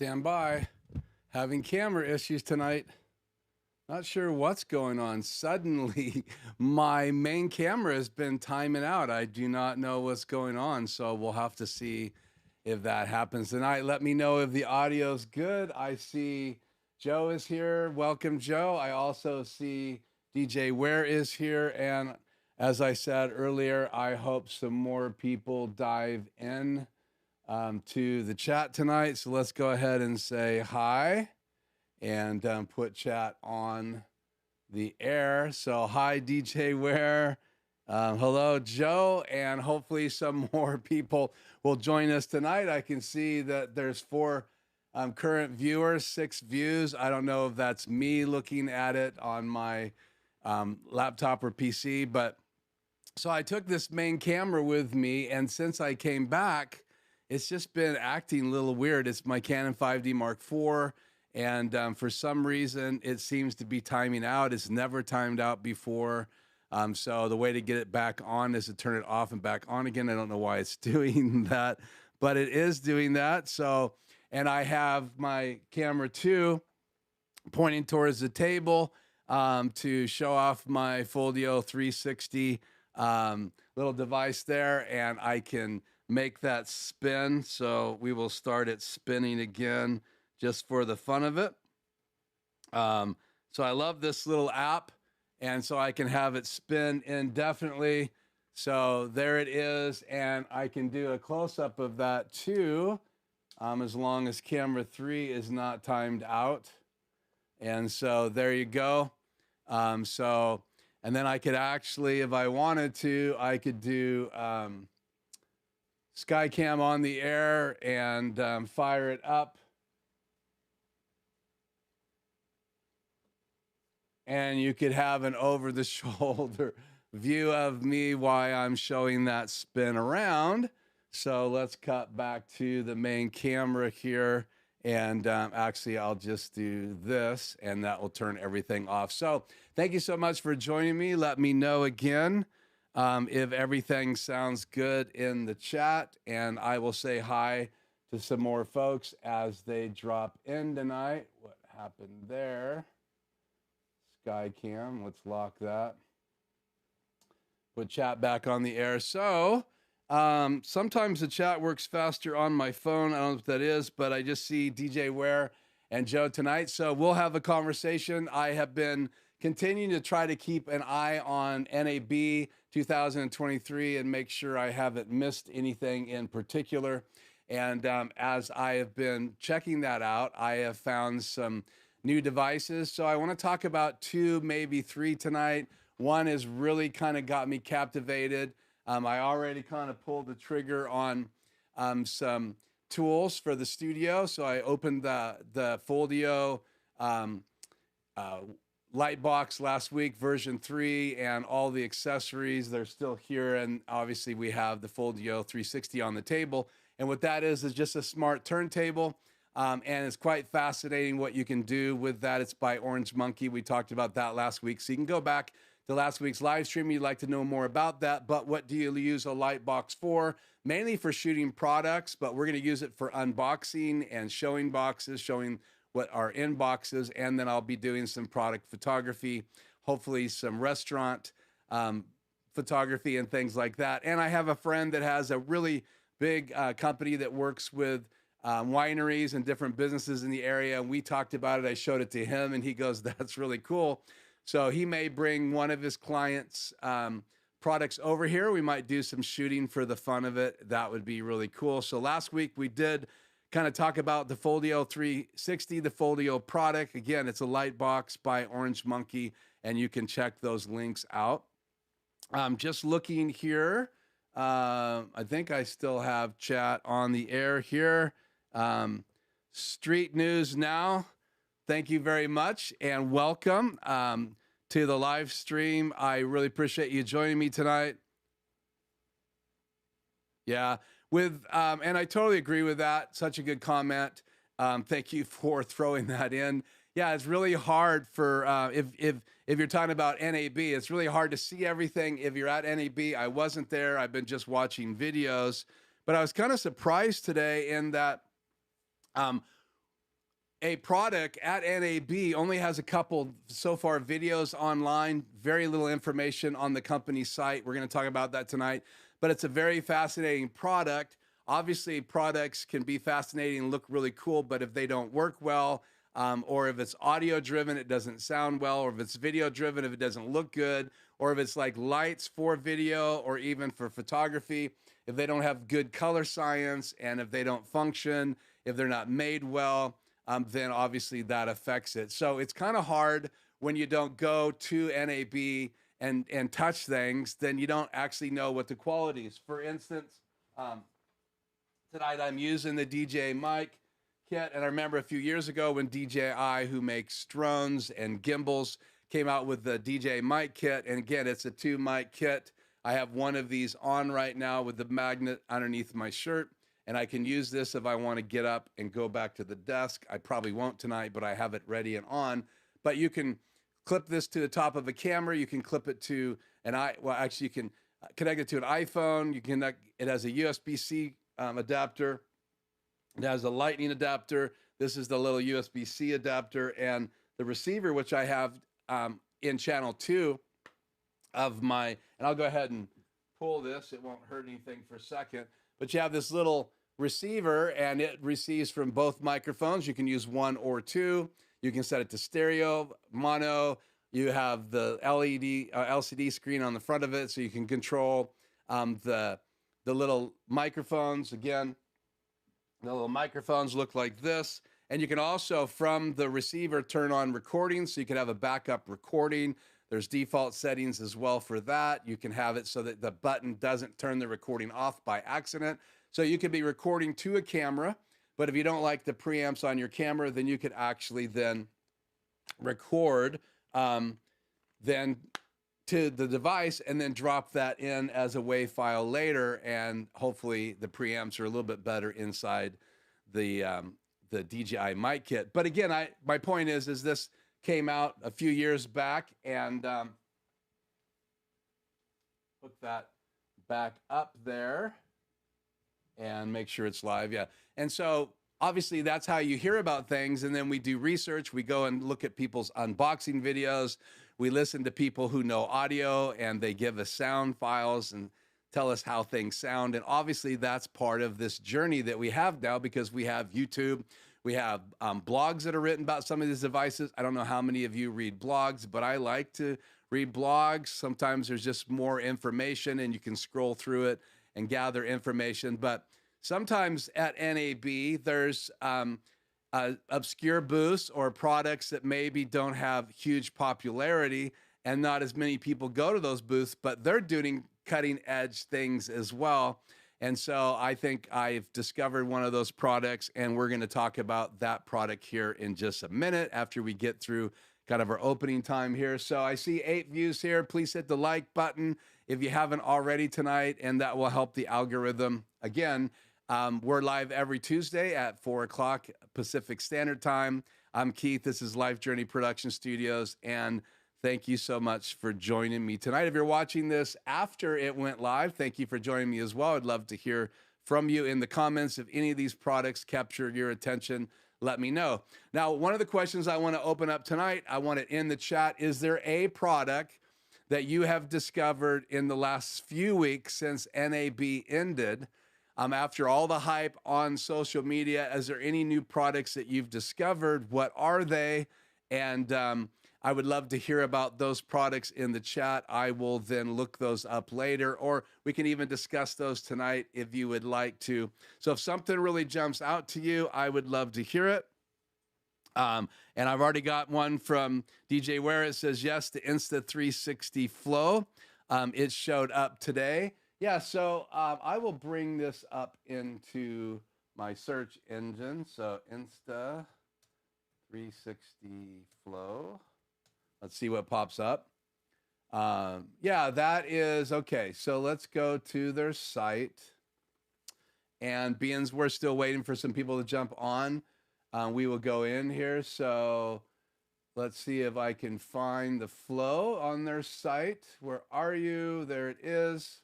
Stand by. Having camera issues tonight. Not sure what's going on. Suddenly, my main camera has been timing out. I do not know what's going on, so we'll have to see if that happens tonight. Let me know if the audio's good. I see Joe is here. Welcome, Joe. I also see DJ Ware is here. And as I said earlier, I hope some more people dive in to the chat tonight. So let's go ahead and say hi and put chat on the air. So hi, DJ Ware. Hello, Joe. And hopefully some more people will join us tonight. I can see that there's 4 current viewers, 6 views. I don't know if that's me looking at it on my laptop or PC, but so I took this main camera with me, and since I came back, it's just been acting a little weird. It's my Canon 5D Mark IV, and for some reason, it seems to be timing out. It's never timed out before. So the way to get it back on is to turn it off and back on again. I don't know why it's doing that, but it is doing that. So, and I have my camera 2 pointing towards the table to show off my Foldable 360 little device there, and I can make that spin. So we will start it spinning again just for the fun of it. So I love this little app, and so I can have it spin indefinitely. So there it is, and I can do a close-up of that too, as long as camera 3 is not timed out. And so there you go. And then I could actually, if I wanted to, I could do Skycam on the air and fire it up. And you could have an over-the-shoulder view of me while I'm showing that spin around. So let's cut back to the main camera here. And actually, I'll just do this, and that will turn everything off. So thank you so much for joining me. Let me know again if everything sounds good in the chat, and I will say hi to some more folks as they drop in tonight. What happened there? Skycam, let's lock that. Put chat back on the air. So sometimes the chat works faster on my phone. I don't know what that is, but I just see DJ Ware and Joe tonight. So we'll have a conversation. I have been continuing to try to keep an eye on NAB 2023 and make sure I haven't missed anything in particular. And as I have been checking that out, I have found some new devices. So I want to talk about 2, maybe 3 tonight. One has really kind of got me captivated. I already kind of pulled the trigger on some tools for the studio. So I opened the Foldable light box last week, version 3, and all the accessories. They're still here. And obviously we have the Foldable 360 on the table. And what that is just a smart turntable. And it's quite fascinating what you can do with that. It's by ORANGEMONKIE. We talked about that last week. So you can go back to last week's live stream. You'd like to know more about that. But what do you use a light box for? Mainly for shooting products, but we're going to use it for unboxing and showing boxes, showing what are in boxes. And then I'll be doing some product photography, hopefully some restaurant photography and things like that. And I have a friend that has a really big company that works with wineries and different businesses in the area. And we talked about it. I showed it to him and he goes, that's really cool. So he may bring one of his clients' products over here. We might do some shooting for the fun of it. That would be really cool. So last week we did kind of talk about the Foldable 360, the Foldable product. Again, it's a light box by ORANGEMONKIE, and you can check those links out. Just looking here. I think I still have chat on the air here. Street News Now. Thank you very much and welcome to the live stream. I really appreciate you joining me tonight. Yeah, and I totally agree with that. Such a good comment. Thank you for throwing that in. Yeah, it's really hard for if you're talking about NAB, it's really hard to see everything if you're at NAB. I wasn't there. I've been just watching videos, but I was kind of surprised today in that a product at NAB only has a couple so far videos online, very little information on the company's site. We're going to talk about that tonight, but it's a very fascinating product. Obviously, products can be fascinating and look really cool, but if they don't work well, or if it's audio driven, it doesn't sound well, or if it's video driven, if it doesn't look good, or if it's like lights for video or even for photography, if they don't have good color science and if they don't function, if they're not made well, then obviously that affects it. So it's kind of hard when you don't go to NAB and touch things, then you don't actually know what the quality is. For instance, tonight I'm using the DJI mic kit, and I remember a few years ago when DJI, who makes drones and gimbals, came out with the DJI mic kit, and again, it's a 2 mic kit. I have one of these on right now with the magnet underneath my shirt, and I can use this if I want to get up and go back to the desk. I probably won't tonight, but I have it ready and on. But you can clip this to the top of a camera. You can clip it to actually you can connect it to an iPhone. You can it has a USB-C adapter. It has a lightning adapter. This is the little USB-C adapter, and the receiver, which I have in channel 2 of my, and I'll go ahead and pull this. It won't hurt anything for a second, but you have this little receiver and it receives from both microphones. You can use 1 or 2. You can set it to stereo, mono. You have the LCD screen on the front of it, so you can control the little microphones. Again, the little microphones look like this. And you can also, from the receiver, turn on recording, so you can have a backup recording. There's default settings as well for that. You can have it so that the button doesn't turn the recording off by accident. So you could be recording to a camera, but if you don't like the preamps on your camera, then you could actually then record then to the device and then drop that in as a WAV file later, and hopefully the preamps are a little bit better inside the DJI mic kit. But again, my point is this came out a few years back, and put that back up there and make sure it's live. Yeah. And so obviously that's how you hear about things. And then we do research. We go and look at people's unboxing videos. We listen to people who know audio, and they give us sound files and tell us how things sound. And obviously that's part of this journey that we have now, because we have YouTube. We have blogs that are written about some of these devices. I don't know how many of you read blogs, but I like to read blogs. Sometimes there's just more information and you can scroll through it and gather information. But sometimes at NAB, there's obscure booths or products that maybe don't have huge popularity, and not as many people go to those booths, but they're doing cutting edge things as well. And so I think I've discovered one of those products, and we're going to talk about that product here in just a minute after we get through kind of our opening time here. So I see 8 views here. Please hit the like button if you haven't already tonight, and that will help the algorithm. Again, we're live every Tuesday at 4 o'clock Pacific Standard Time. I'm Keith. This is Life Journey Production Studios, and thank you so much for joining me tonight. If you're watching this after it went live, thank you for joining me as well. I'd love to hear from you in the comments. If any of these products captured your attention, let me know. Now, one of the questions I want to open up tonight, I want it in the chat. Is there a product that you have discovered in the last few weeks since NAB ended? After all the hype on social media, is there any new products that you've discovered? What are they? And I would love to hear about those products in the chat. I will then look those up later, or we can even discuss those tonight if you would like to. So if something really jumps out to you, I would love to hear it. And I've already got one from DJ Ware. It says, yes, the Insta360 Flow. It showed up today. Yeah, so I will bring this up into my search engine. So Insta360 Flow. Let's see what pops up. Yeah, that is okay. So let's go to their site. And being we're still waiting for some people to jump on, we will go in here. So let's see if I can find the Flow on their site. Where are you? There it is.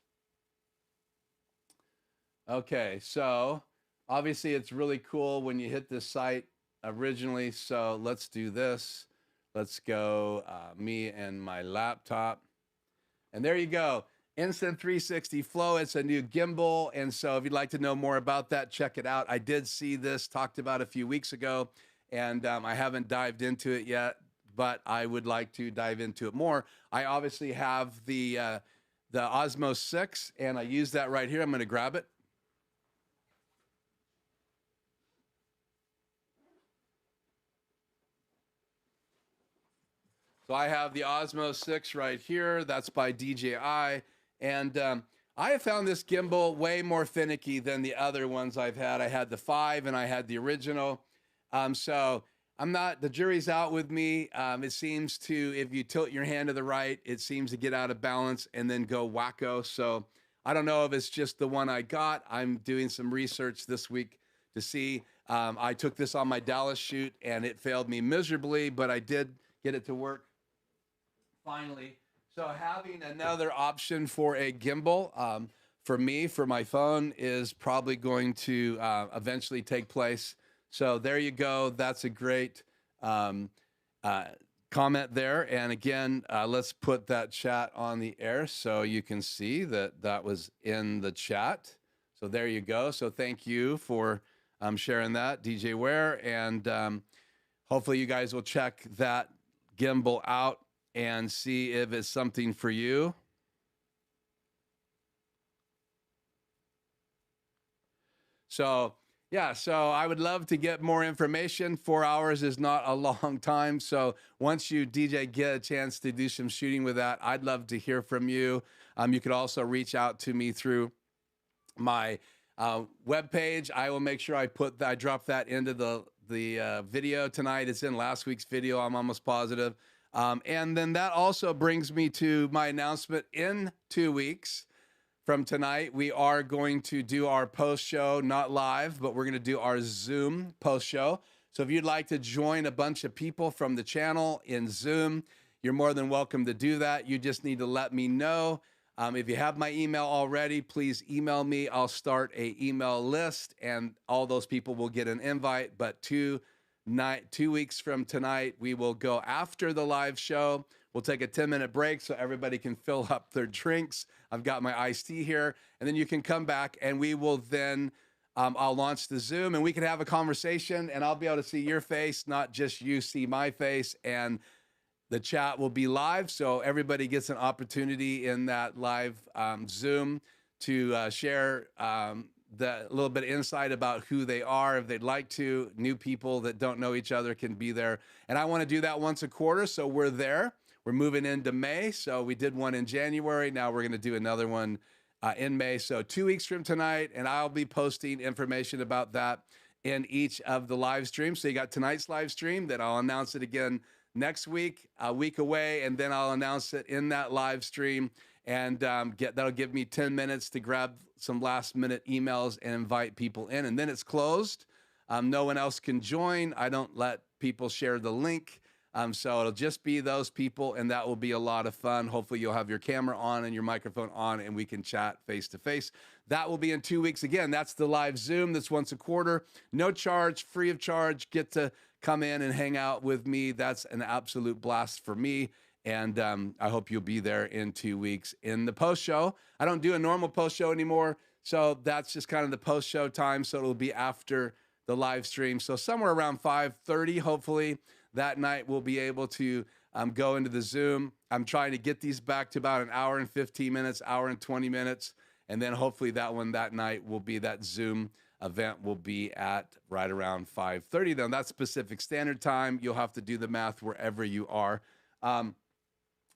Okay, so obviously it's really cool when you hit this site. originally. So let's do this. Let's go me and my laptop. And there you go. Instant 360 Flow. It's a new gimbal. And so if you'd like to know more about that, check it out. I did see this talked about a few weeks ago, and I haven't dived into it yet, but I would like to dive into it more. I obviously have the Osmo 6, and I use that right here. I'm going to grab it. So I have the Osmo 6 right here. That's by DJI. And I have found this gimbal way more finicky than the other ones I've had. I had the 5 and I had the original. So I'm not, the jury's out with me. It seems to, if you tilt your hand to the right, it seems to get out of balance and then go wacko. So I don't know if it's just the one I got. I'm doing some research this week to see. I took this on my Dallas shoot and it failed me miserably, but I did get it to work finally. So having another option for a gimbal for me, for my phone, is probably going to eventually take place. So there you go. That's a great comment there. And again, let's put that chat on the air so you can see that that was in the chat. So there you go. So thank you for sharing that, DJ Ware. And hopefully you guys will check that gimbal out and see if it's something for you. So, yeah, so I would love to get more information. 4 hours is not a long time. So once you, DJ, get a chance to do some shooting with that, I'd love to hear from you. You could also reach out to me through my webpage. I will make sure I drop that into the video tonight. It's in last week's video, I'm almost positive. And then that also brings me to my announcement. In 2 weeks from tonight, we are going to do our post-show, not live, but we're going to do our Zoom post-show. So if you'd like to join a bunch of people from the channel in Zoom, you're more than welcome to do that. You just need to let me know. If you have my email already, please email me. I'll start an email list, and all those people will get an invite. But 2 weeks from tonight, we will go after the live show. We'll take a 10-minute break so everybody can fill up their drinks. I've got my iced tea here, and then you can come back, and we will then, I'll launch the Zoom, and we can have a conversation, and I'll be able to see your face, not just you see my face, and the chat will be live, so everybody gets an opportunity in that live Zoom to share the little bit of insight about who they are, if they'd like to. New people that don't know each other can be there. And I want to do that once a quarter, so we're there. We're moving into May, so we did one in January. Now we're going to do another one in May. So 2 weeks from tonight, and I'll be posting information about that in each of the live streams. So you got tonight's live stream, then I'll announce it again next week, a week away, and then I'll announce it in that live stream. And that'll give me 10 minutes to grab some last-minute emails and invite people in. And then it's closed. No one else can join. I don't let people share the link. So it'll just be those people, and that will be a lot of fun. Hopefully you'll have your camera on and your microphone on, and we can chat face-to-face. That will be in 2 weeks. Again, that's the live Zoom. That's once a quarter. No charge, free of charge. Get to come in and hang out with me. That's an absolute blast for me. And I hope you'll be there in 2 weeks in the post-show. I don't do a normal post-show anymore, so that's just kind of the post-show time, so it'll be after the live stream. So somewhere around 5:30, hopefully, that night we'll be able to go into the Zoom. I'm trying to get these back to about an hour and 15 minutes, hour and 20 minutes, and then hopefully that one that night will be, that Zoom event will be at right around 5:30. Then that's Pacific Standard Time. You'll have to do the math wherever you are.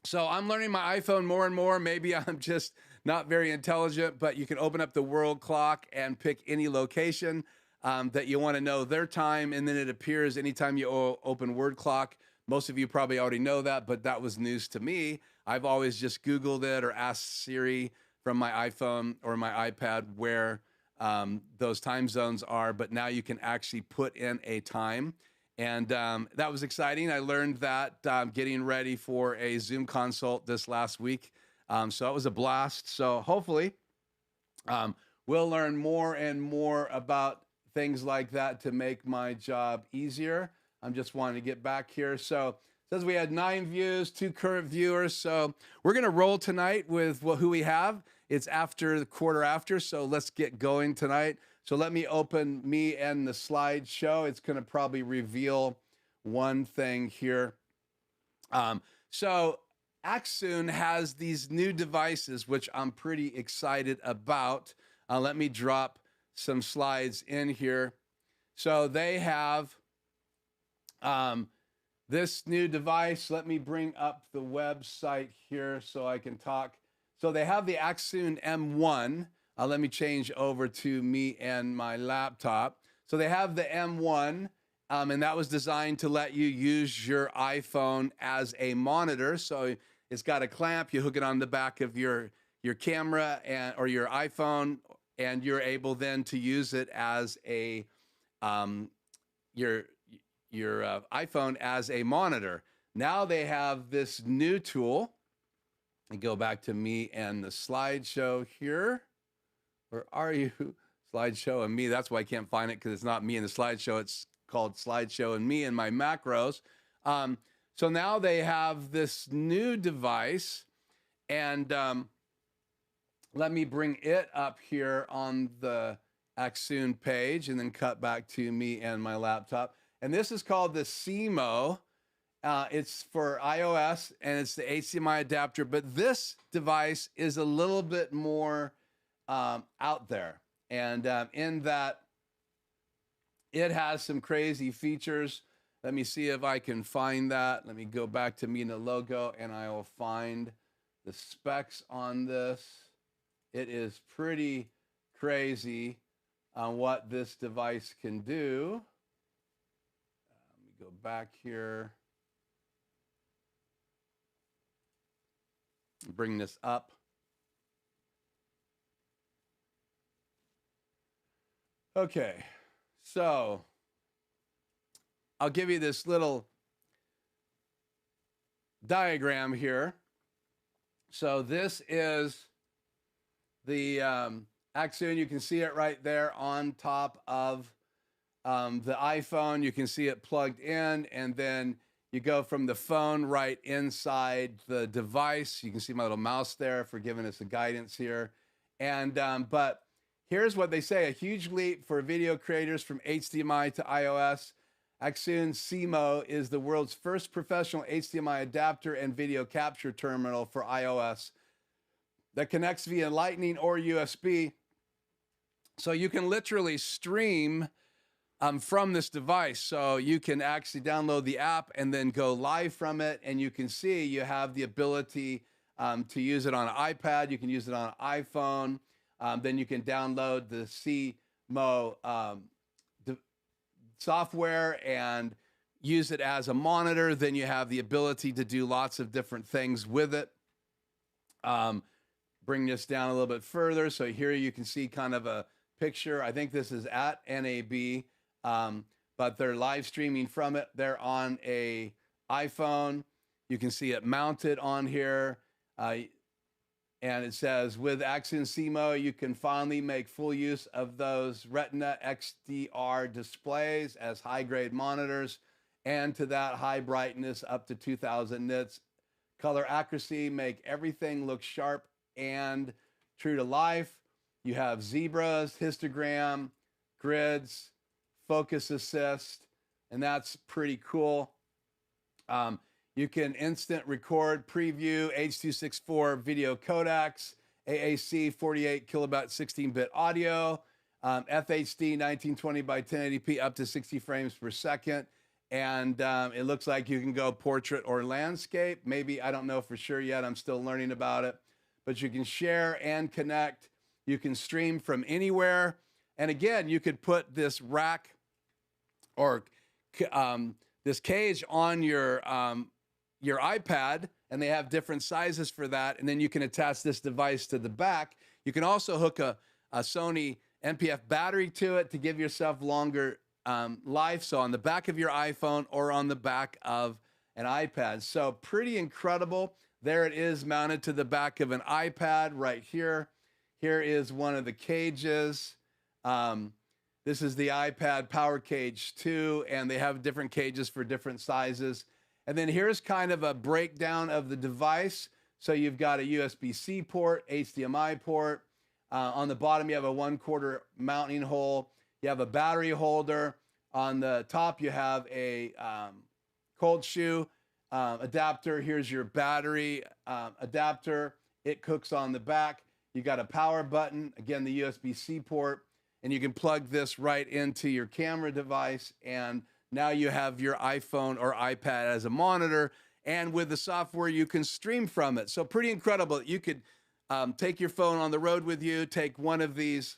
So I'm learning my iPhone more and more. Maybe I'm just not very intelligent, but you can open up the world clock and pick any location that you want to know their time, and then it appears anytime you open word clock. Most of you probably already know that, but that was news to me. I've always just Googled it or asked Siri from my iPhone or my iPad where those time zones are, but now you can actually put in a time. And that was exciting. I learned that getting ready for a Zoom consult this last week. So it was a blast. So hopefully we'll learn more and more about things like that to make my job easier. I'm just wanting to get back here. So it says we had 9 views, 2 current viewers. So we're going to roll tonight with who we have. It's after the quarter after, so let's get going tonight. So let me open me and the slideshow. It's going to probably reveal one thing here. So Axoon has these new devices, which I'm pretty excited about. Let me drop some slides in here. So they have this new device. Let me bring up the website here so I can talk. So they have the Axoon M1. Let me change over to me and my laptop. So they have the M1, and that was designed to let you use your iPhone as a monitor. So it's got a clamp. You hook it on the back of your camera or your iPhone, and you're able then to use it as a your iPhone as a monitor. Now they have this new tool. And go back to me and the slideshow here. Where are you? Slideshow and me. That's why I can't find it, because it's not me and the slideshow. It's called slideshow and me and my macros. So now they have this new device, and let me bring it up here on the Axoon page and then cut back to me and my laptop. And this is called the CMO. It's for iOS, and it's the HDMI adapter, but this device is a little bit more out there. And in that, it has some crazy features. Let me see if I can find that. Let me go back to me and the logo, and I will find the specs on this. It is pretty crazy on what this device can do. Let me go back here. Bring this up. Okay, so I'll give you this little diagram here. So this is the Axoon. You can see it right there on top of the iPhone. You can see it plugged in, and then you go from the phone right inside the device. You can see my little mouse there for giving us the guidance here. And but here's what they say: a huge leap for video creators from HDMI to iOS. Axoon CMO is the world's first professional HDMI adapter and video capture terminal for iOS that connects via Lightning or USB. So you can literally stream from this device. So you can actually download the app and then go live from it. And you can see you have the ability to use it on an iPad. You can use it on an iPhone. Then you can download the CMO software and use it as a monitor. Then you have the ability to do lots of different things with it. Bring this down a little bit further. So here you can see kind of a picture. I think this is at NAB. But they're live streaming from it. They're on a iPhone. You can see it mounted on here. And it says, with Axoon CMO, you can finally make full use of those Retina XDR displays as high-grade monitors, and to that high brightness up to 2000 nits. Color accuracy, make everything look sharp and true to life. You have zebras, histogram, grids, focus assist, and that's pretty cool. You can instant record, preview, H.264 video codecs, AAC 48 kilobyte 16-bit audio, FHD 1920 by 1080p up to 60 frames per second. And it looks like you can go portrait or landscape. Maybe, I don't know for sure yet. I'm still learning about it. But you can share and connect. You can stream from anywhere. And again, you could put this rack or this cage on your iPad, and they have different sizes for that. And then you can attach this device to the back. You can also hook a Sony NPF battery to it to give yourself longer life. So on the back of your iPhone or on the back of an iPad. So pretty incredible. There it is, mounted to the back of an iPad right here. Here is one of the cages. This is the iPad Power Cage 2, and they have different cages for different sizes. And then here's kind of a breakdown of the device. So you've got a USB-C port, HDMI port. On the bottom, you have a 1/4 mounting hole. You have a battery holder. On the top, you have a cold shoe adapter. Here's your battery adapter. It hooks on the back. You got a power button, again, the USB-C port, and you can plug this right into your camera device. And now you have your iPhone or iPad as a monitor. And with the software, you can stream from it. So pretty incredible. You could take your phone on the road with you, take one of these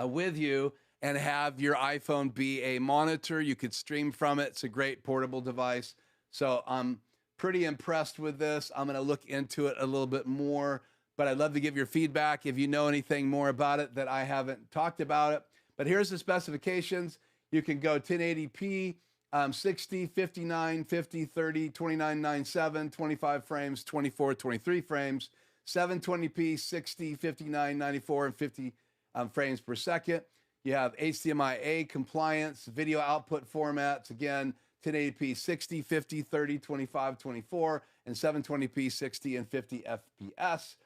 with you, and have your iPhone be a monitor. You could stream from it. It's a great portable device. So I'm pretty impressed with this. I'm going to look into it a little bit more, but I'd love to give your feedback if you know anything more about it that I haven't talked about it. But here's the specifications. You can go 1080p, 60, 59, 50, 30, 29, 97, 25 frames, 24, 23 frames, 720p, 60, 59, 94, and 50 frames per second. You have HDMI-A compliance, video output formats, again, 1080p, 60, 50, 30, 25, 24, and 720p, 60, and 50 FPS.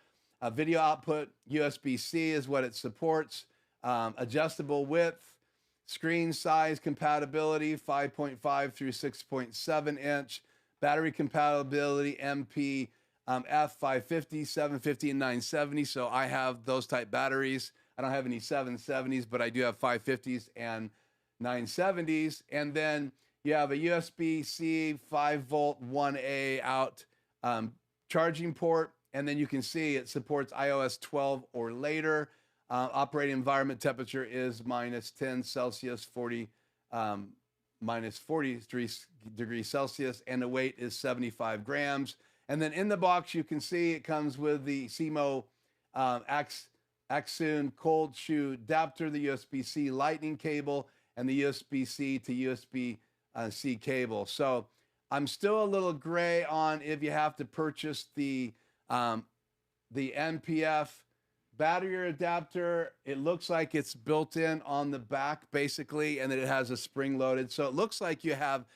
Video output, USB-C is what it supports. Adjustable width, screen size compatibility, 5.5 through 6.7 inch. Battery compatibility, MP, F550, 750, and 970. So I have those type batteries. I don't have any 770s, but I do have 550s and 970s. And then you have a USB-C 5-volt 1A out charging port. And then you can see it supports iOS 12 or later. Operating environment temperature is -10 Celsius, minus 43 degrees Celsius, and the weight is 75 grams. And then in the box, you can see it comes with the CMO Axoon cold shoe adapter, the USB-C lightning cable, and the USB-C to USB-C cable. So I'm still a little gray on if you have to purchase the NPF battery adapter. It looks like it's built in on the back, basically, and that it has a spring loaded. So it looks like you have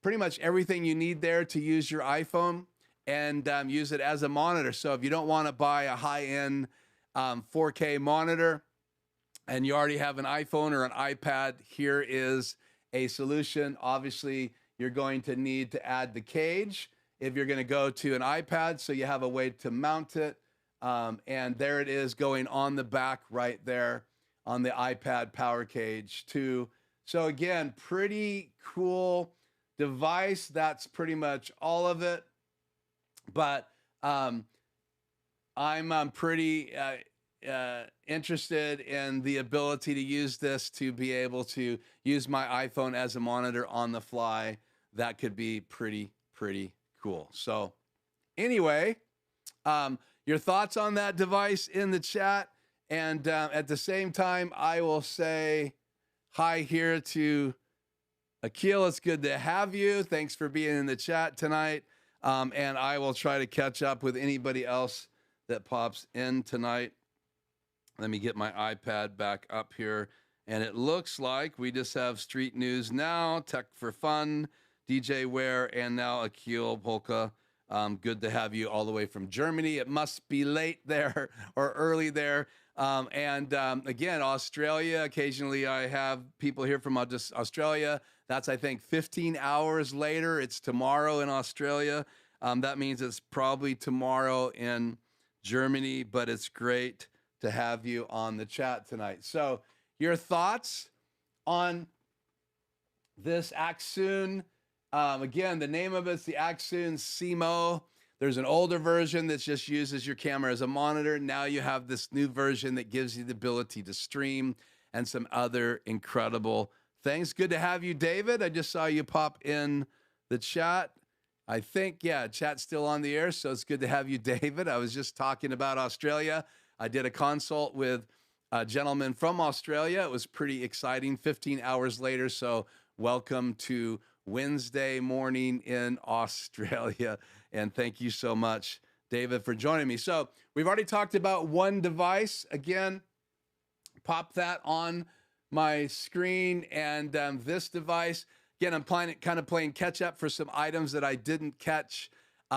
pretty much everything you need there to use your iPhone and use it as a monitor. So if you don't want to buy a high-end 4K monitor and you already have an iPhone or an iPad, here is a solution. Obviously, you're going to need to add the cage if you're going to go to an iPad, so you have a way to mount it. And there it is going on the back right there on the iPad Power Cage 2. So again, pretty cool device. That's pretty much all of it. But I'm pretty interested in the ability to use this to be able to use my iPhone as a monitor on the fly. That could be pretty cool. So anyway, your thoughts on that device in the chat. And at the same time, I will say hi here to Akil. It's good to have you. Thanks for being in the chat tonight. And I will try to catch up with anybody else that pops in tonight. Let me get my iPad back up here. And it looks like we just have Street News Now, Tech for Fun, DJ Ware, and now Akil Polka. Good to have you all the way from Germany. It must be late there or early there. Again, Australia, occasionally I have people here from Australia. That's, I think, 15 hours later. It's tomorrow in Australia. That means it's probably tomorrow in Germany, but it's great to have you on the chat tonight. So your thoughts on this Axoon? Again, the name of it's the Axoon CMO. There's an older version that just uses your camera as a monitor. Now you have this new version that gives you the ability to stream and some other incredible things. Good to have you, David. I just saw you pop in the chat. I think, yeah, chat's still on the air, so it's good to have you, David. I was just talking about Australia. I did a consult with a gentleman from Australia. It was pretty exciting, 15 hours later, so welcome to Wednesday morning in Australia. And thank you so much, David, for joining me. So we've already talked about one device. Again, pop that on my screen and this device. Again, I'm kind of playing catch up for some items that I didn't catch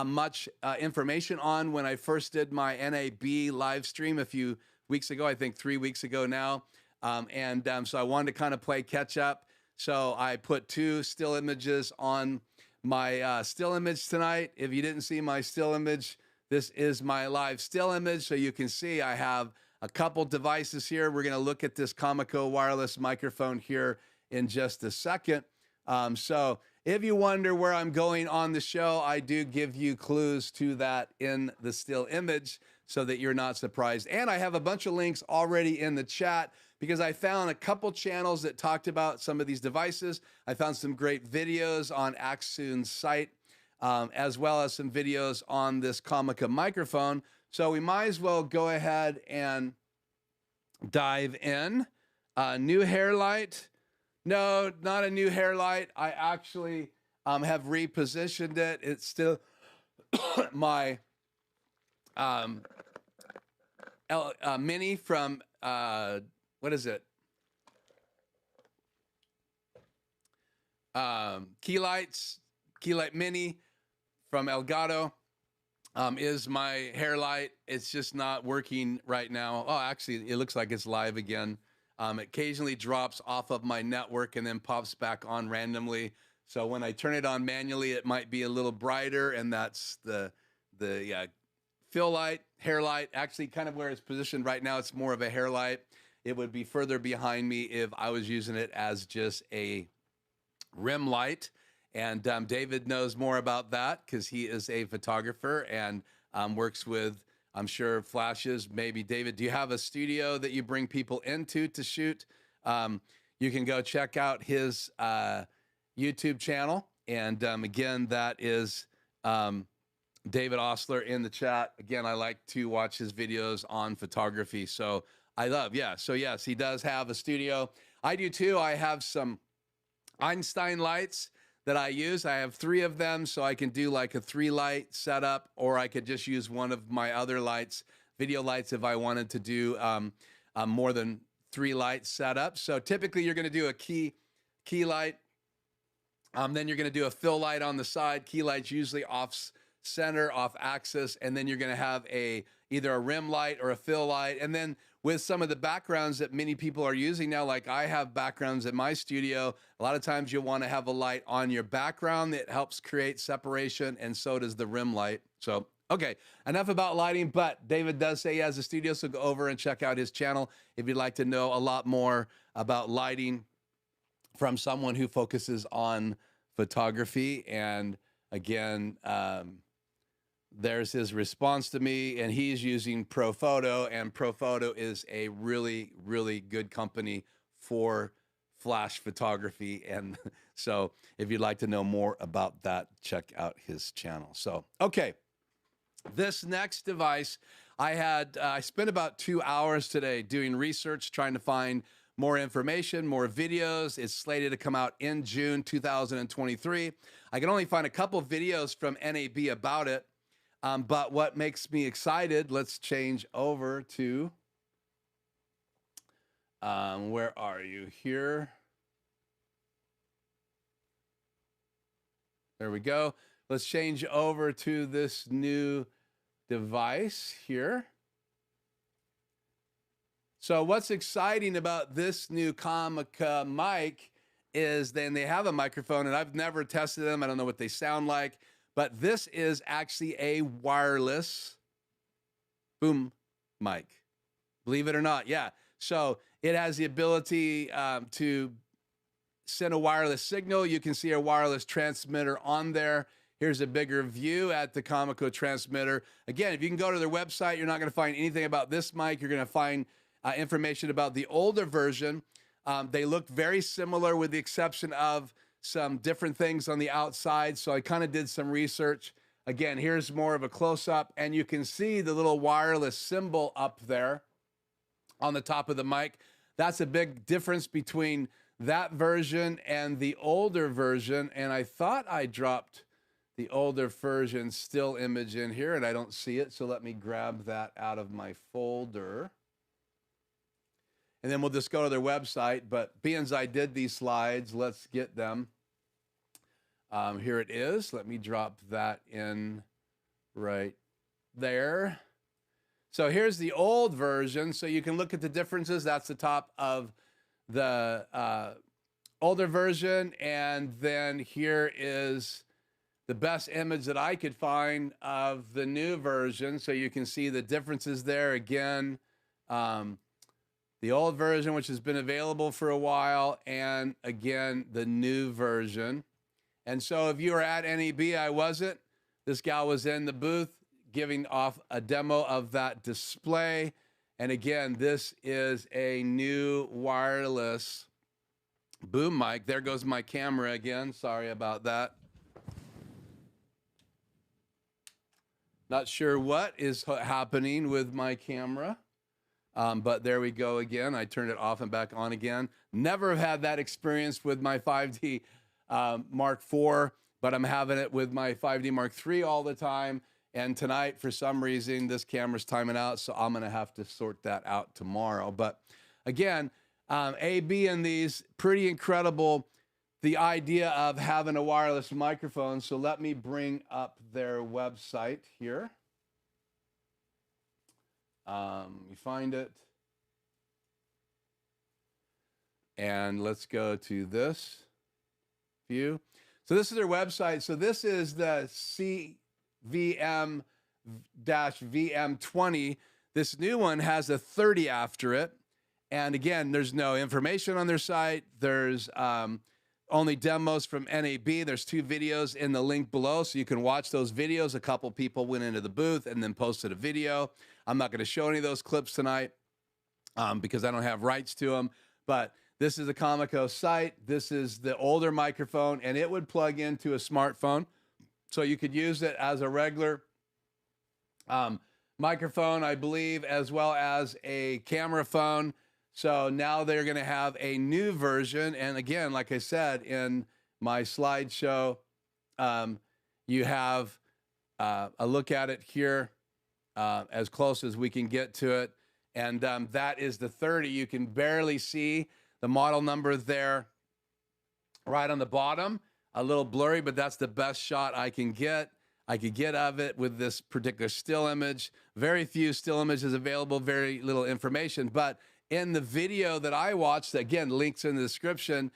much information on when I first did my NAB live stream a few weeks ago, I think 3 weeks ago now. So I wanted to kind of play catch up. So I put 2 still images on my still image tonight. If you didn't see my still image, this is my live still image. So you can see I have a couple devices here. We're going to look at this Comica wireless microphone here in just a second. So if you wonder where I'm going on the show, I do give you clues to that in the still image so that you're not surprised. And I have a bunch of links already in the chat because I found a couple channels that talked about some of these devices. I found some great videos on Axoon's site, as well as some videos on this Comica microphone. So we might as well go ahead and dive in. New hair light. No, not a new hair light. I actually have repositioned it. It's still my Mini from, what is it? Key Light Mini from Elgato is my hair light. It's just not working right now. Oh, actually, it looks like it's live again. It occasionally drops off of my network and then pops back on randomly. So when I turn it on manually, it might be a little brighter, and that's the fill light, hair light. Actually, kind of where it's positioned right now, it's more of a hair light. It would be further behind me if I was using it as just a rim light. And David knows more about that because he is a photographer and works with, I'm sure, flashes. Maybe, David, do you have a studio that you bring people into to shoot? You can go check out his YouTube channel. And again, that is David Osler in the chat. Again, I like to watch his videos on photography. So I love, yeah. So yes, he does have a studio. I do too. I have some Einstein lights that I use. I have 3 of them, so I can do like a 3-light setup, or I could just use one of my other lights, video lights, if I wanted to do more than 3-light setup. So typically you're going to do a key light. Then you're going to do a fill light on the side. Key light's usually off center, off axis, and then you're going to have either a rim light or a fill light. And then with some of the backgrounds that many people are using now, like I have backgrounds in my studio, a lot of times you'll want to have a light on your background that helps create separation, and so does the rim light. So, okay, enough about lighting, but David does say he has a studio, so go over and check out his channel if you'd like to know a lot more about lighting from someone who focuses on photography. And again, there's his response to me, and he's using Profoto, and Profoto is a really, really good company for flash photography. And so if you'd like to know more about that, check out his channel. So, okay, this next device, I spent about 2 hours today doing research, trying to find more information, more videos. It's slated to come out in June 2023. I can only find a couple videos from NAB about it. But what makes me excited, let's change over to, where are you here? There we go. Let's change over to this new device here. So what's exciting about this new Comica mic is then they have a microphone, and I've never tested them. I don't know what they sound like. But this is actually a wireless boom mic, believe it or not. Yeah. So it has the ability to send a wireless signal. You can see a wireless transmitter on there. Here's a bigger view at the Comica transmitter. Again, if you can go to their website, you're not going to find anything about this mic. You're going to find information about the older version. They look very similar with the exception of some different things on the outside. So I kind of did some research. Again, here's more of a close-up, and you can see the little wireless symbol up there on the top of the mic. That's a big difference between that version and the older version. And I thought I dropped the older version still image in here, and I don't see it. So let me grab that out of my folder. and then we'll just go to their website. But being as I did these slides, let's get them. Here it is. Let me drop that in right there. So here's the old version. So you can look at the differences. That's the top of the older version. And then here is the best image that I could find of the new version. So you can see the differences there. Again, the old version, which has been available for a while, and again, the new version. And so if you were at NAB, I wasn't. This gal was in the booth giving off a demo of that display. And again, this is a new wireless boom mic. There goes my camera again. Sorry about that. Not sure what is happening with my camera, but there we go again. I turned it off and back on again. Never have had that experience with my 5D Mark IV, but I'm having it with my 5D Mark III all the time. And tonight, for some reason, this camera's timing out, so I'm gonna have to sort that out tomorrow. But again, AB and these, pretty incredible, the idea of having a wireless microphone. So let me bring up their website here. You find it. And let's go to this view. So this is their website. So this is the VM-VM20. This new one has a 30 after it. And again, there's no information on their site. There's only demos from NAB. There's 2 videos in the link below, so you can watch those videos. A couple people went into the booth and then posted a video. I'm not going to show any of those clips tonight because I don't have rights to them. But this is the Comica site. This is the older microphone, and it would plug into a smartphone. So you could use it as a regular microphone, I believe, as well as a camera phone. So now they're going to have a new version. And again, like I said, in my slideshow, you have a look at it here as close as we can get to it. And that is the 30. You can barely see the model number there right on the bottom. A little blurry, but that's the best shot I can get. I could get of it with this particular still image. Very few still images available, very little information. But in the video that I watched, again, links in the description,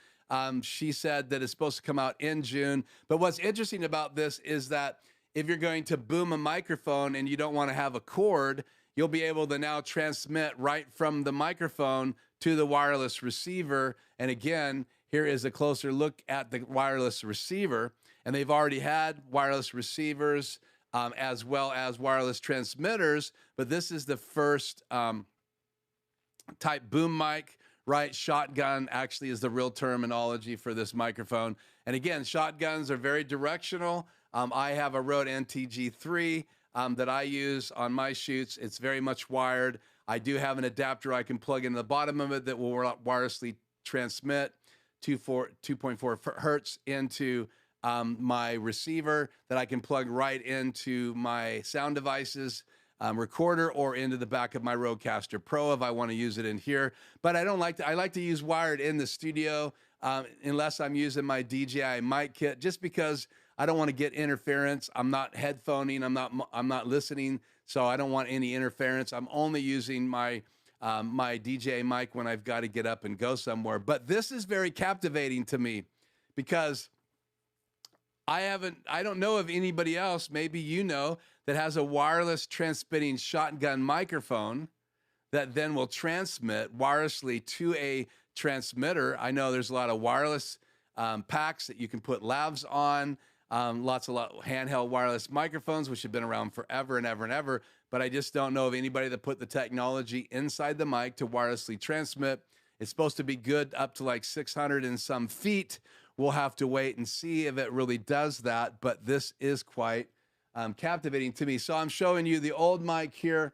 she said that it's supposed to come out in June. But what's interesting about this is that if you're going to boom a microphone and you don't want to have a cord, you'll be able to now transmit right from the microphone to the wireless receiver. And again, here is a closer look at the wireless receiver. And they've already had wireless receivers as well as wireless transmitters, but this is the first type boom mic, right? Shotgun actually is the real terminology for this microphone. And again, shotguns are very directional. I have a Rode NTG3 that I use on my shoots. It's very much wired. I do have an adapter I can plug into the bottom of it that will wirelessly transmit 2.4 hertz into my receiver that I can plug right into my sound devices recorder or into the back of my Rodecaster Pro if I want to use it in here. But I don't like to, I like to use wired in the studio unless I'm using my DJI mic kit, just because I don't want to get interference. I'm not headphoning, I'm not listening, so I don't want any interference. I'm only using my my DJI mic when I've got to get up and go somewhere. But this is very captivating to me because I don't know of anybody else, maybe you know, that has a wireless transmitting shotgun microphone that then will transmit wirelessly to a transmitter. I know there's a lot of wireless packs that you can put lavs on, lots of handheld wireless microphones, which have been around forever and ever and ever, but I just don't know of anybody that put the technology inside the mic to wirelessly transmit. It's supposed to be good up to like 600 and some feet. We'll have to wait and see if it really does that, but this is quite captivating to me. So I'm showing you the old mic here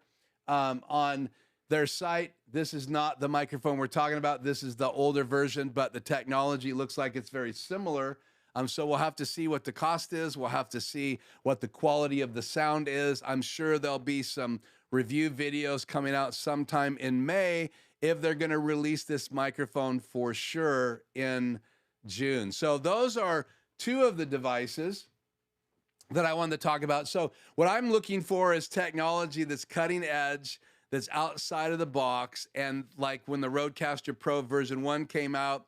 on their site. This is not the microphone we're talking about. This is the older version, but the technology looks like it's very similar. So we'll have to see what the cost is. We'll have to see what the quality of the sound is. I'm sure there'll be some review videos coming out sometime in May if they're going to release this microphone for sure in June. So those are two of the devices that I wanted to talk about. So what I'm looking for is technology that's cutting edge, that's outside of the box. And like when the Rodecaster Pro version 1 came out,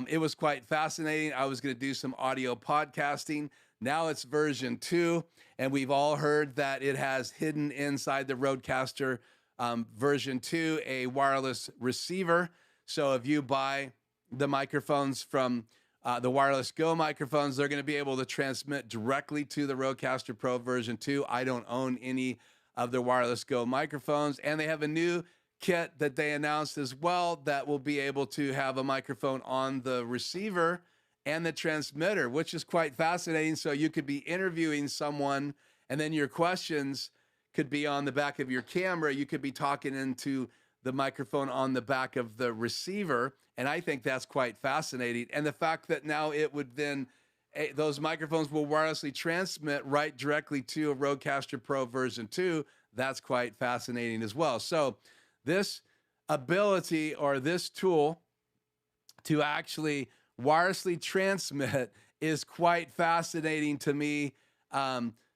it was quite fascinating. I was going to do some audio podcasting. Now it's version 2, and we've all heard that it has hidden inside the Rodecaster version 2 a wireless receiver. So if you buy the microphones from the Wireless Go microphones, they're going to be able to transmit directly to the Rodecaster Pro version 2. I don't own any of the Wireless Go microphones, and they have a new kit that they announced as well that will be able to have a microphone on the receiver and the transmitter, which is quite fascinating. So you could be interviewing someone, and then your questions could be on the back of your camera. You could be talking into the microphone on the back of the receiver. And I think that's quite fascinating. And the fact that now it would then, those microphones will wirelessly transmit right directly to a Rodecaster Pro version 2, that's quite fascinating as well. So this ability or this tool to actually wirelessly transmit is quite fascinating to me.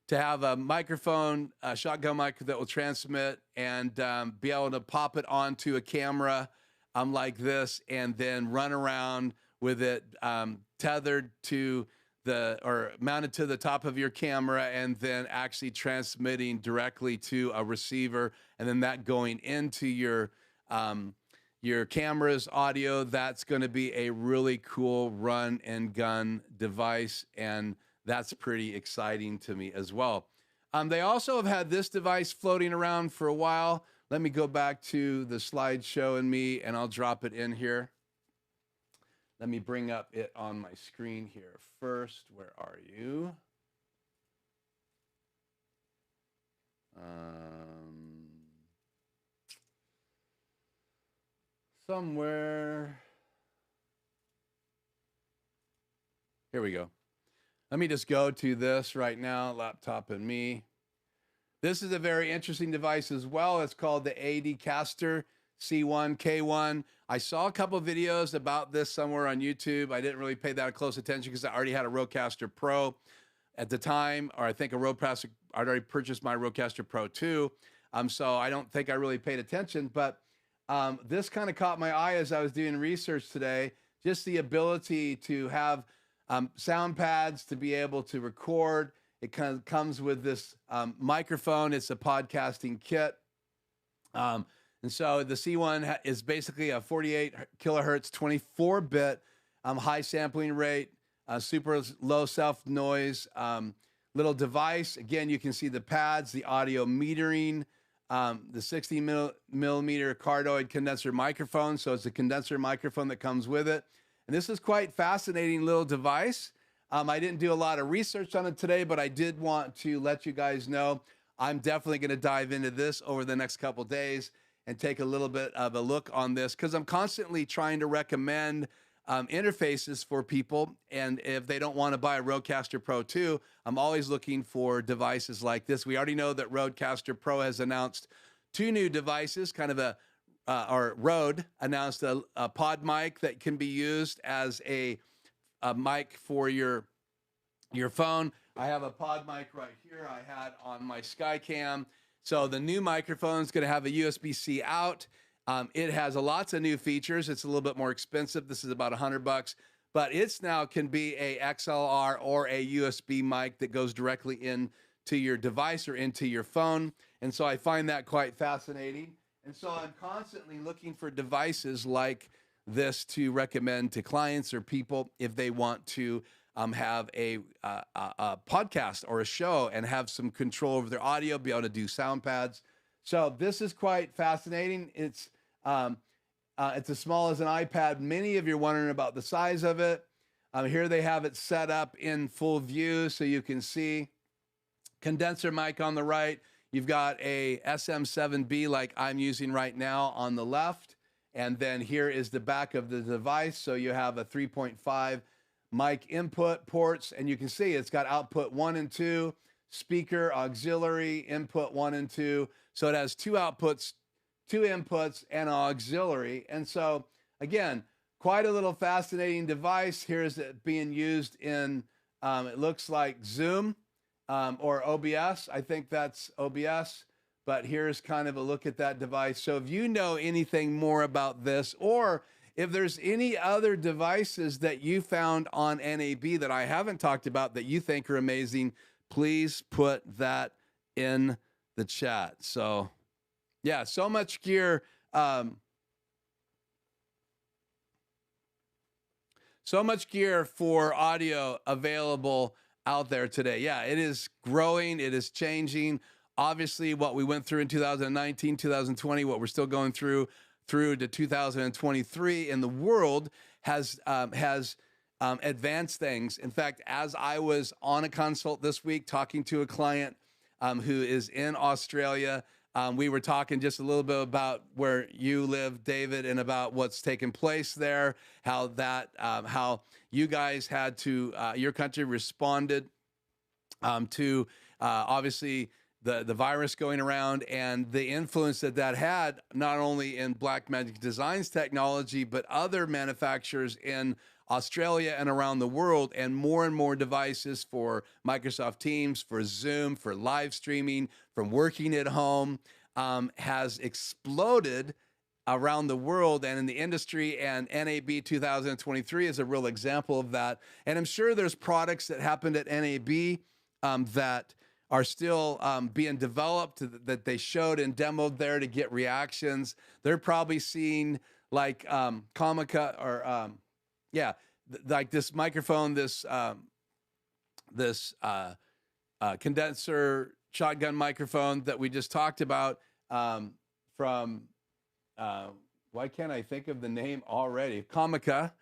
To have a microphone, a shotgun mic that will transmit and be able to pop it onto a camera like this and then run around with it tethered to or mounted to the top of your camera and then actually transmitting directly to a receiver and then that going into your camera's audio. That's going to be a really cool run and gun device, and that's pretty exciting to me as well. They also have had this device floating around for a while. Let me go back to the slideshow and me, and I'll drop it in here. Let me bring up it on my screen here first. Where are you? Somewhere. Here we go. Let me just go to this right now, laptop and me. This is a very interesting device as well. It's called the ADcaster C1K1. I saw a couple videos about this somewhere on YouTube. I didn't really pay that close attention because I already had a Rodecaster Pro at the time, or I think I'd already purchased my Rodecaster Pro 2. So I don't think I really paid attention, but this kind of caught my eye as I was doing research today. Just the ability to have sound pads to be able to record. It kind of comes with this microphone. It's a podcasting kit. And so the C1 is basically a 48 kilohertz, 24-bit high sampling rate, super low self noise little device. Again, you can see the pads, the audio metering, the 60 millimeter cardioid condenser microphone. So it's a condenser microphone that comes with it. And this is quite fascinating little device. I didn't do a lot of research on it today, but I did want to let you guys know I'm definitely going to dive into this over the next couple days and take a little bit of a look on this because I'm constantly trying to recommend interfaces for people. And if they don't want to buy a Rodecaster Pro 2, I'm always looking for devices like this. We already know that Rodecaster Pro has announced 2 new devices, kind of or Rode announced a pod mic that can be used as a mic for your phone. I have a pod mic right here I had on my Skycam. So the new microphone is going to have a USB-C out. It has lots of new features. It's a little bit more expensive. This is about $100, but it's now can be a XLR or a USB mic that goes directly into your device or into your phone. And so I find that quite fascinating. And so I'm constantly looking for devices like this to recommend to clients or people if they want to have a podcast or a show and have some control over their audio, be able to do sound pads. So this is quite fascinating. It's as small as an iPad mini if you're wondering about the size of it. Here they have it set up in full view so you can see. Condenser mic on the right. You've got a SM7B like I'm using right now on the left. And then here is the back of the device. So you have a 3.5 mic input ports, and you can see it's got output 1 and 2, speaker, auxiliary, input 1 and 2. So it has 2 outputs two inputs, and auxiliary. And so, again, quite a little fascinating device. Here's it being used in, it looks like Zoom or OBS. I think that's OBS. But here's kind of a look at that device. So if you know anything more about this, or if there's any other devices that you found on NAB that I haven't talked about that you think are amazing, please put that in the chat. So yeah, so much gear. So much gear for audio available out there today. Yeah, it is growing. It is changing. Obviously, what we went through in 2019, 2020, what we're still going through to 2023 in the world has advanced things. In fact, as I was on a consult this week talking to a client who is in Australia, we were talking just a little bit about where you live, David, and about what's taken place there, how you guys had to, your country responded to obviously the virus going around and the influence that had not only in Blackmagic Designs technology, but other manufacturers in Australia and around the world, and more devices for Microsoft Teams, for Zoom, for live streaming, from working at home, has exploded around the world and in the industry, and NAB 2023 is a real example of that. And I'm sure there's products that happened at NAB that are still being developed, that they showed and demoed there to get reactions. They're probably seeing like Comica or like this microphone, this condenser shotgun microphone that we just talked about from, why can't I think of the name already? Comica.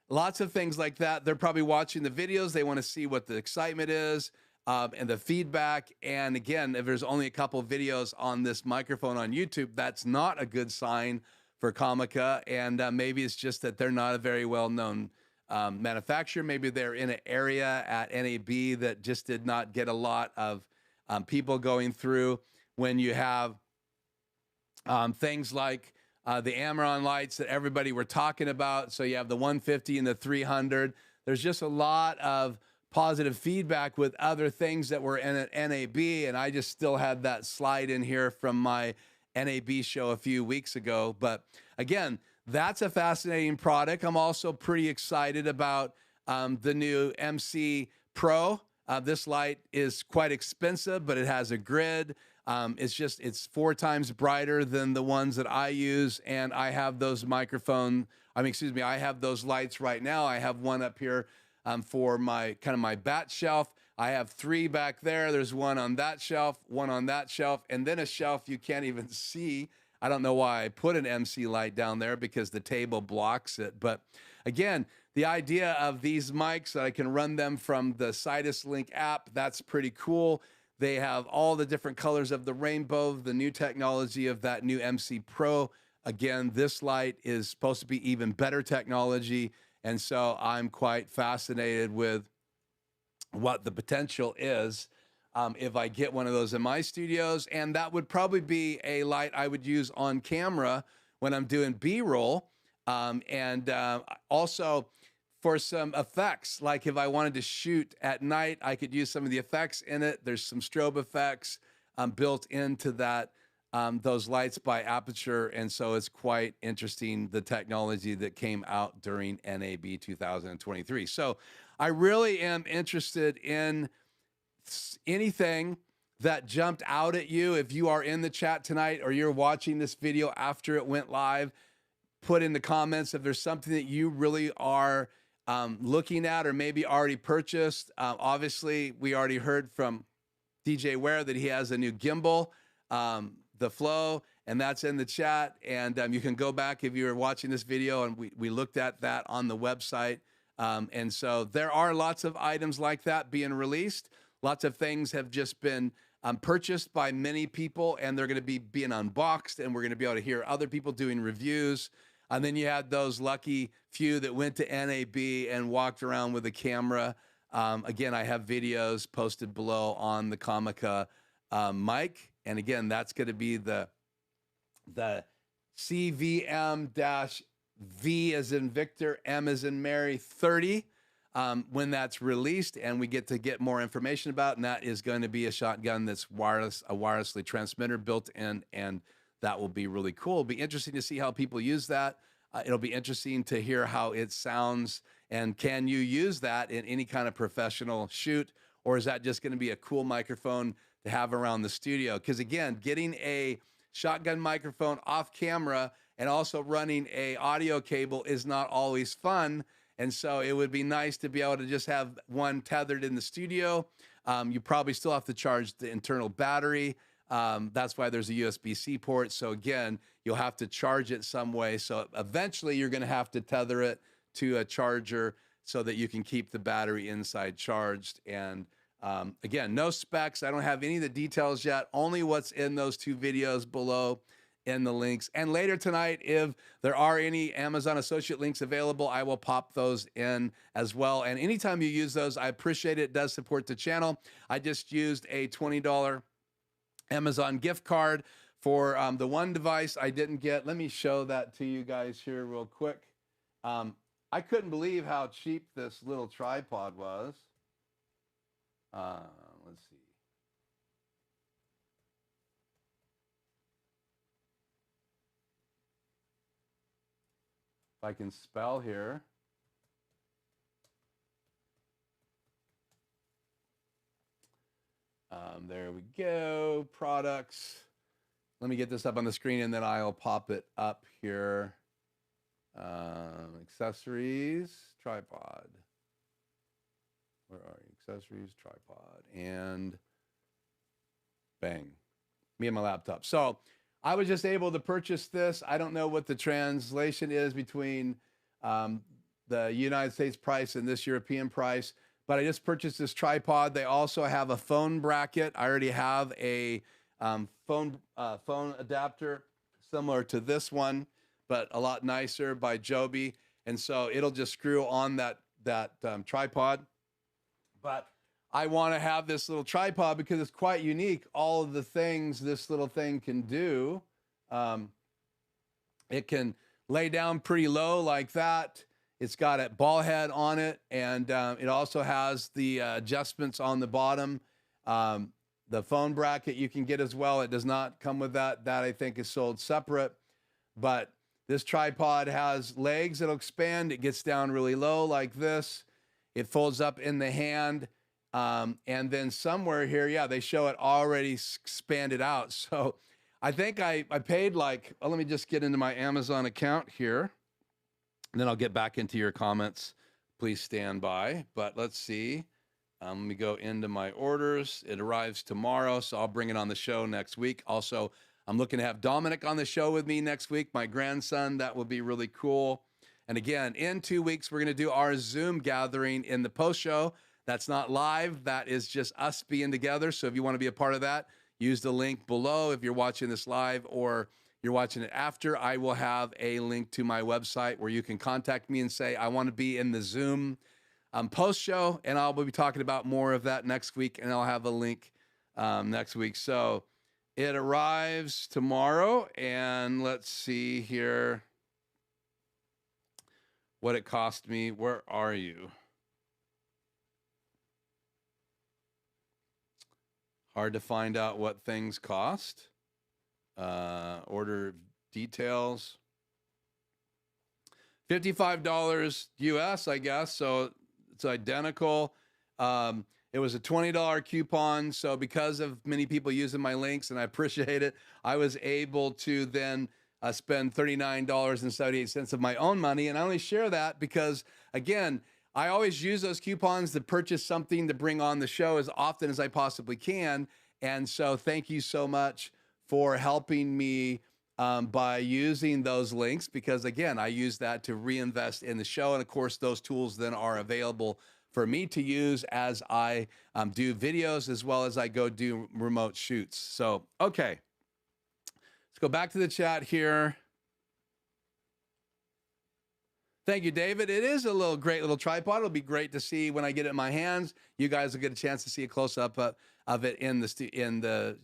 Lots of things like that. They're probably watching the videos. They want to see what the excitement is. And the feedback. And again, if there's only a couple videos on this microphone on YouTube, that's not a good sign for Comica. And maybe it's just that they're not a very well-known manufacturer. Maybe they're in an area at NAB that just did not get a lot of people going through. When you have things like the Amaron lights that everybody were talking about. So you have the 150 and the 300. There's just a lot of positive feedback with other things that were in at NAB, and I just still had that slide in here from my NAB show a few weeks ago. But again, that's a fascinating product. I'm also pretty excited about the new MC Pro. This light is quite expensive, but it has a grid. It's 4 times brighter than the ones that I use, and I have those I have those lights right now. I have one up here for my bat shelf. I have 3 back there. There's one on that shelf, one on that shelf, and then a shelf you can't even see. I don't know why I put an MC light down there, because the table blocks it. But again, the idea of these mics that I can run them from the Sidus Link app, that's pretty cool. They have all the different colors of the rainbow, the new technology of that new MC Pro. Again, this light is supposed to be even better technology. And so I'm quite fascinated with what the potential is if I get one of those in my studios. And that would probably be a light I would use on camera when I'm doing B-roll. Also for some effects, like if I wanted to shoot at night, I could use some of the effects in it. There's some strobe effects built into that. Those lights by Aperture, and so it's quite interesting, the technology that came out during NAB 2023. So I really am interested in anything that jumped out at you. If you are in the chat tonight or you're watching this video after it went live, put in the comments if there's something that you really are looking at or maybe already purchased. Obviously, we already heard from DJ Ware that he has a new gimbal, the Flow, and that's in the chat. And you can go back if you're watching this video, and we looked at that on the website. And so there are lots of items like that being released. Lots of things have just been purchased by many people, and they're going to be being unboxed, and we're going to be able to hear other people doing reviews. And then you had those lucky few that went to NAB and walked around with a camera. Again, I have videos posted below on the Comica mic. And again, that's going to be the the CVM-V as in Victor, M as in Mary 30, when that's released, and we get to get more information about, and that is going to be a shotgun that's wireless, a wirelessly transmitter built in, and that will be really cool. It'll be interesting to see how people use that. It'll be interesting to hear how it sounds, and can you use that in any kind of professional shoot, or is that just going to be a cool microphone to have around the studio? Because again, getting a shotgun microphone off camera and also running a audio cable is not always fun. And so it would be nice to be able to just have one tethered in the studio. You probably still have to charge the internal battery. That's why there's a USB-C port. So again, you'll have to charge it some way. So eventually you're going to have to tether it to a charger so that you can keep the battery inside charged. And again, no specs. I don't have any of the details yet, only what's in those 2 videos below in the links. And later tonight, if there are any Amazon associate links available, I will pop those in as well. And anytime you use those, I appreciate it. It does support the channel. I just used a $20 Amazon gift card for the one device I didn't get. Let me show that to you guys here real quick. I couldn't believe how cheap this little tripod was. Let's see. If I can spell here. There we go. Products. Let me get this up on the screen and then I'll pop it up here. Accessories, tripod. Where are you? Accessories, tripod, and bang. Me and my laptop. So I was just able to purchase this. I don't know what the translation is between the United States price and this European price, but I just purchased this tripod. They also have a phone bracket. I already have a phone adapter similar to this one, but a lot nicer by Joby. And so it'll just screw on that tripod. But I want to have this little tripod because it's quite unique. All of the things this little thing can do. It can lay down pretty low like that. It's got a ball head on it, and it also has the adjustments on the bottom. The phone bracket you can get as well. It does not come with that. That I think is sold separate. But this tripod has legs that'll expand. It gets down really low like this. It folds up in the hand. And then somewhere here, yeah, they show it already expanded out. So I think I paid like, let me just get into my Amazon account here. And then I'll get back into your comments. Please stand by. But let's see. Let me go into my orders. It arrives tomorrow, so I'll bring it on the show next week. Also, I'm looking to have Dominic on the show with me next week, my grandson. That will be really cool. And again, in 2 weeks, we're going to do our Zoom gathering in the post-show. That's not live. That is just us being together. So if you want to be a part of that, use the link below. If you're watching this live or you're watching it after, I will have a link to my website where you can contact me and say, I want to be in the Zoom post-show, and I'll be talking about more of that next week, and I'll have a link next week. So it arrives tomorrow, and let's see here what it cost me. Where are you? Hard to find out what things cost. Order details. $55 US, I guess. So it's identical. It was a $20 coupon. So because of many people using my links, and I appreciate it, I was able to then spend $39.78 of my own money. And I only share that because, again, I always use those coupons to purchase something to bring on the show as often as I possibly can. And so thank you so much for helping me by using those links, because again, I use that to reinvest in the show. And of course, those tools then are available for me to use as I do videos, as well as I go do remote shoots. So, okay, let's go back to the chat here. Thank you, David. It is a great little tripod. It'll be great to see when I get it in my hands. You guys will get a chance to see a close up of it in the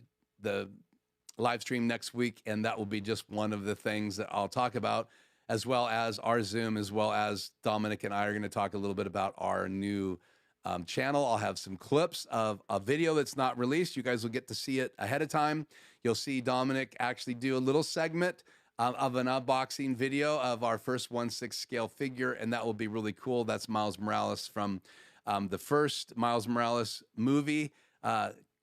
live stream next week, and that will be just one of the things that I'll talk about, as well as our Zoom, as well as Dominic and I are going to talk a little bit about our new channel. I'll have some clips of a video that's not released. You guys will get to see it ahead of time. You'll see Dominic actually do a little segment of an unboxing video of our first 1/6 scale figure, and that will be really cool. That's Miles Morales from the first Miles Morales movie,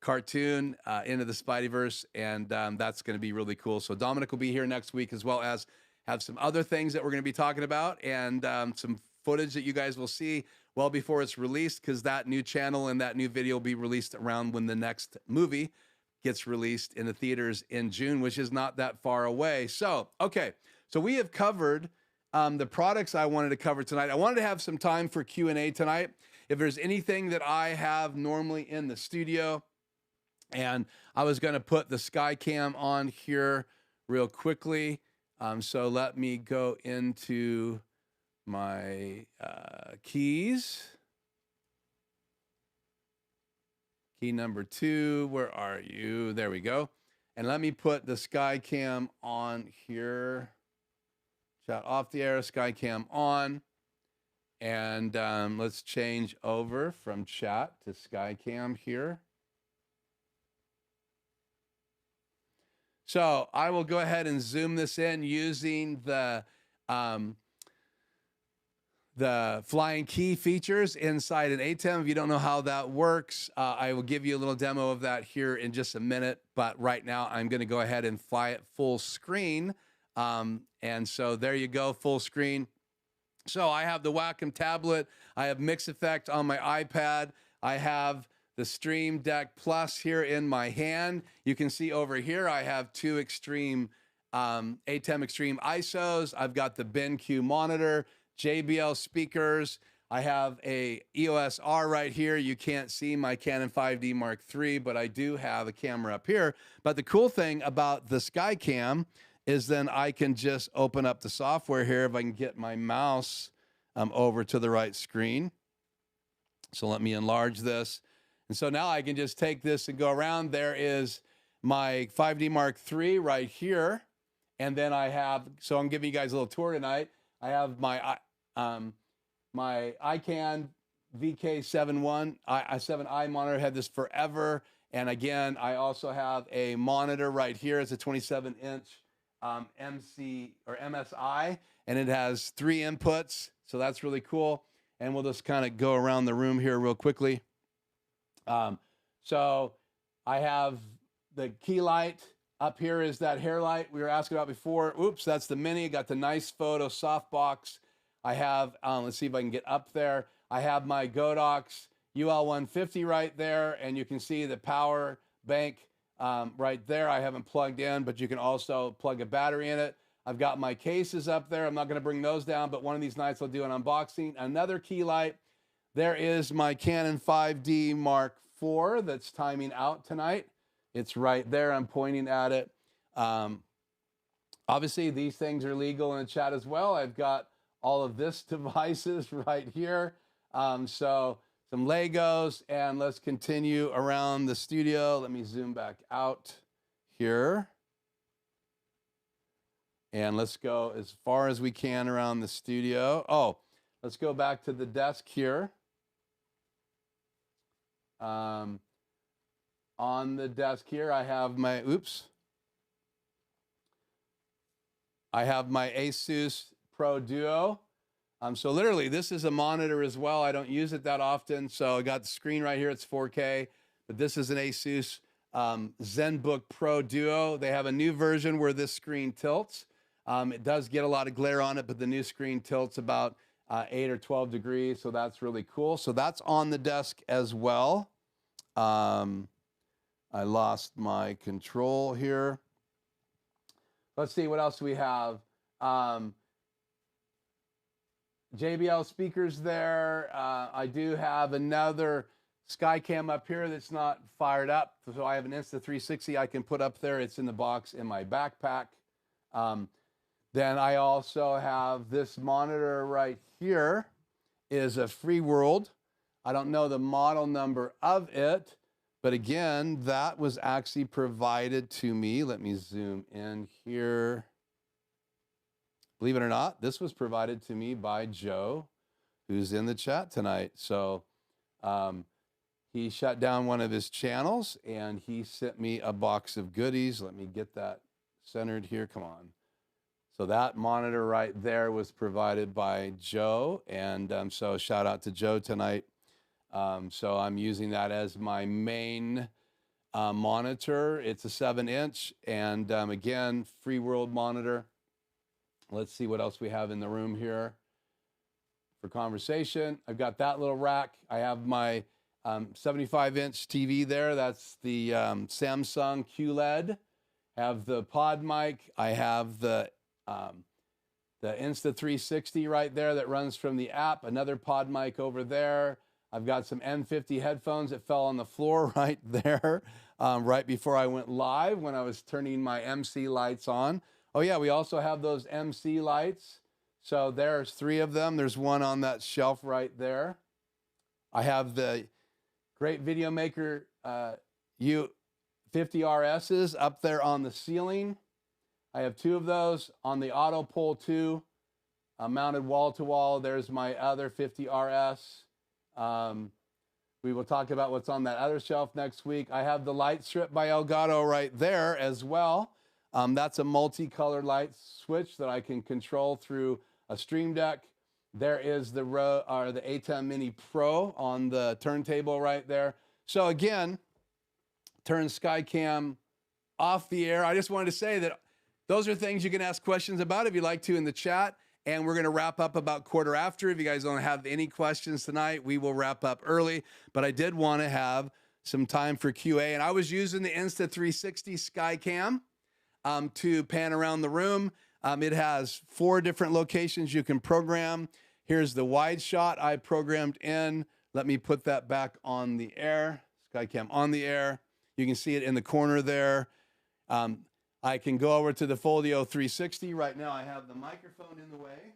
cartoon, Into the Spideyverse, and that's going to be really cool. So Dominic will be here next week, as well as have some other things that we're going to be talking about, and some footage that you guys will see well before it's released, because that new channel and that new video will be released around when the next movie gets released in the theaters in June, which is not that far away. So, okay, so we have covered the products I wanted to cover tonight. I wanted to have some time for Q&A tonight. If there's anything that I have normally in the studio, and I was going to put the Skycam on here real quickly. So let me go into my keys. Key number 2, where are you? There we go. And let me put the Skycam on here. Shut off the air, Skycam on. And let's change over from chat to Skycam here. So I will go ahead and zoom this in using the flying key features inside an ATEM. If you don't know how that works, I will give you a little demo of that here in just a minute. But right now, I'm going to go ahead and fly it full screen. And so there you go, full screen. So I have the Wacom tablet. I have Mix Effect on my iPad. I have the Stream Deck Plus here in my hand. You can see over here, I have 2 Extreme ATEM Extreme ISOs. I've got the BenQ monitor, JBL speakers. I have a EOS R right here. You can't see my Canon 5D Mark III, but I do have a camera up here. But the cool thing about the Skycam is then I can just open up the software here if I can get my mouse over to the right screen. So let me enlarge this. And so now I can just take this and go around. There is my 5D Mark III right here. And then I have, so I'm giving you guys a little tour tonight. I have my my iCan VK7i monitor. Had this forever. And again, I also have a monitor right here. It's a 27-inch MSI, and it has 3 inputs. So that's really cool. And we'll just kind of go around the room here real quickly. So I have the key light. Up here is that hair light we were asking about before. Oops, that's the Mini. Got the nice photo softbox. I have, let's see if I can get up there. I have my Godox UL150 right there, and you can see the power bank right there. I haven't plugged in, but you can also plug a battery in it. I've got my cases up there. I'm not going to bring those down, but one of these nights I'll do an unboxing. Another key light. There is my Canon 5D Mark IV that's timing out tonight. It's right there. I'm pointing at it. Obviously, these things are legal in the chat as well. I've got all of this devices right here. So some Legos, and let's continue around the studio. Let me zoom back out here. And let's go as far as we can around the studio. Oh, let's go back to the desk here. On the desk here, I have my, I have my Asus Pro Duo. So literally, this is a monitor as well. I don't use it that often. So I got the screen right here. It's 4K. But this is an Asus ZenBook Pro Duo. They have a new version where this screen tilts. It does get a lot of glare on it, but the new screen tilts about 8 or 12 degrees. So that's really cool. So that's on the desk as well. I lost my control here. Let's see, what else do we have? JBL speakers there. I do have another Skycam up here that's not fired up. So I have an Insta360 I can put up there. It's in the box in my backpack. Then I also have this monitor right here is a Free World. I don't know the model number of it, But again, that was actually provided to me. Let me zoom in here. Believe it or not, this was provided to me by Joe, who's in the chat tonight. So he shut down one of his channels and he sent me a box of goodies. Let me get that centered here. Come on. So that monitor right there was provided by Joe. And so shout out to Joe tonight. So I'm using that as my main monitor. It's a 7-inch and again, free world monitor. Let's see what else we have in the room here for conversation. I've got that little rack. I have my 75-inch TV there. That's the Samsung QLED. I have the pod mic. I have the Insta360 right there that runs from the app. Another pod mic over there. I've got some M50 headphones that fell on the floor right there right before I went live when I was turning my MC lights on. Oh yeah, we also have those MC lights. So there's 3 of them. There's one on that shelf right there. I have the Great Video Maker U50RSs up there on the ceiling. I have 2 of those on the auto pole 2, mounted wall to wall. There's my other 50RS. We will talk about what's on that other shelf next week. I have the light strip by Elgato right there as well. That's a multicolored light switch that I can control through a Stream Deck. There is the ATEM Mini Pro on the turntable right there. So again, turn Skycam off the air. I just wanted to say that those are things you can ask questions about if you'd like to in the chat. And we're going to wrap up about quarter after. If you guys don't have any questions tonight, we will wrap up early. But I did want to have some time for QA. And I was using the Insta360 Skycam to pan around the room. It has 4 different locations you can program. Here's the wide shot I programmed in. Let me put that back on the air. Skycam on the air. You can see it in the corner there. I can go over to the Foldable 360. Right now I have the microphone in the way.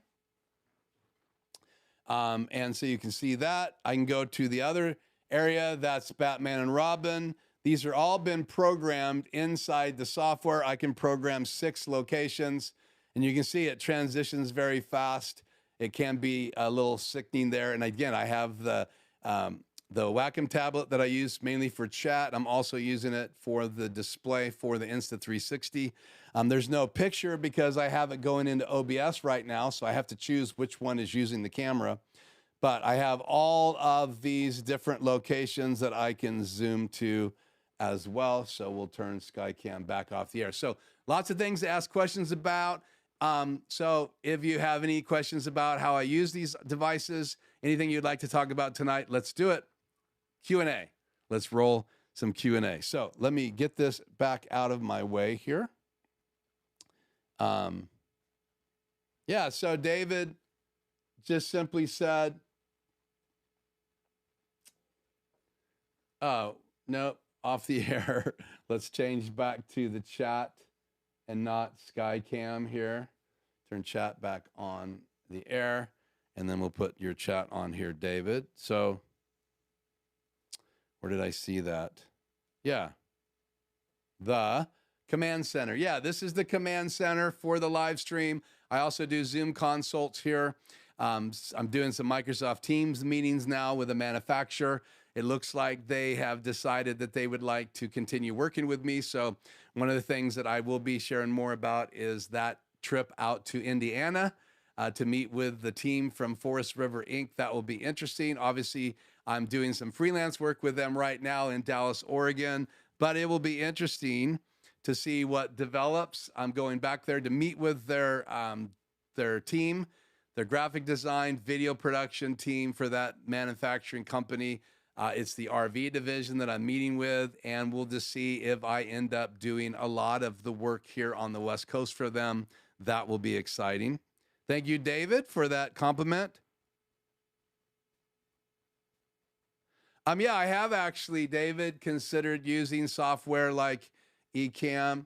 And so you can see that. I can go to the other area. That's Batman and Robin. These are all been programmed inside the software. I can program 6 locations. And you can see it transitions very fast. It can be a little sickening there. And again, I have the Wacom tablet that I use mainly for chat. I'm also using it for the display for the Insta360. There's no picture because I have it going into OBS right now, so I have to choose which one is using the camera. But I have all of these different locations that I can zoom to as well. So we'll turn Skycam back off the air. So lots of things to ask questions about. So if you have any questions about how I use these devices, anything you'd like to talk about tonight, let's do it. Q&A. Let's roll some Q&A. So let me get this back out of my way here. Yeah, so David just simply said, oh, no, off the air. Let's change back to the chat and not Skycam here. Turn chat back on the air, and then we'll put your chat on here, David. So where did I see that? Yeah, the command center. Yeah, this is the command center for the live stream. I also do Zoom consults here. I'm doing some Microsoft Teams meetings now with a manufacturer. It looks like they have decided that they would like to continue working with me. So one of the things that I will be sharing more about is that trip out to Indiana to meet with the team from Forest River Inc. That will be interesting. Obviously, I'm doing some freelance work with them right now in Dallas, Oregon, but it will be interesting to see what develops. I'm going back there to meet with their team, their graphic design, video production team for that manufacturing company. It's the RV division that I'm meeting with, and we'll just see if I end up doing a lot of the work here on the West Coast for them. That will be exciting. Thank you, David, for that compliment. Yeah, I have actually, David, considered using software like Ecamm.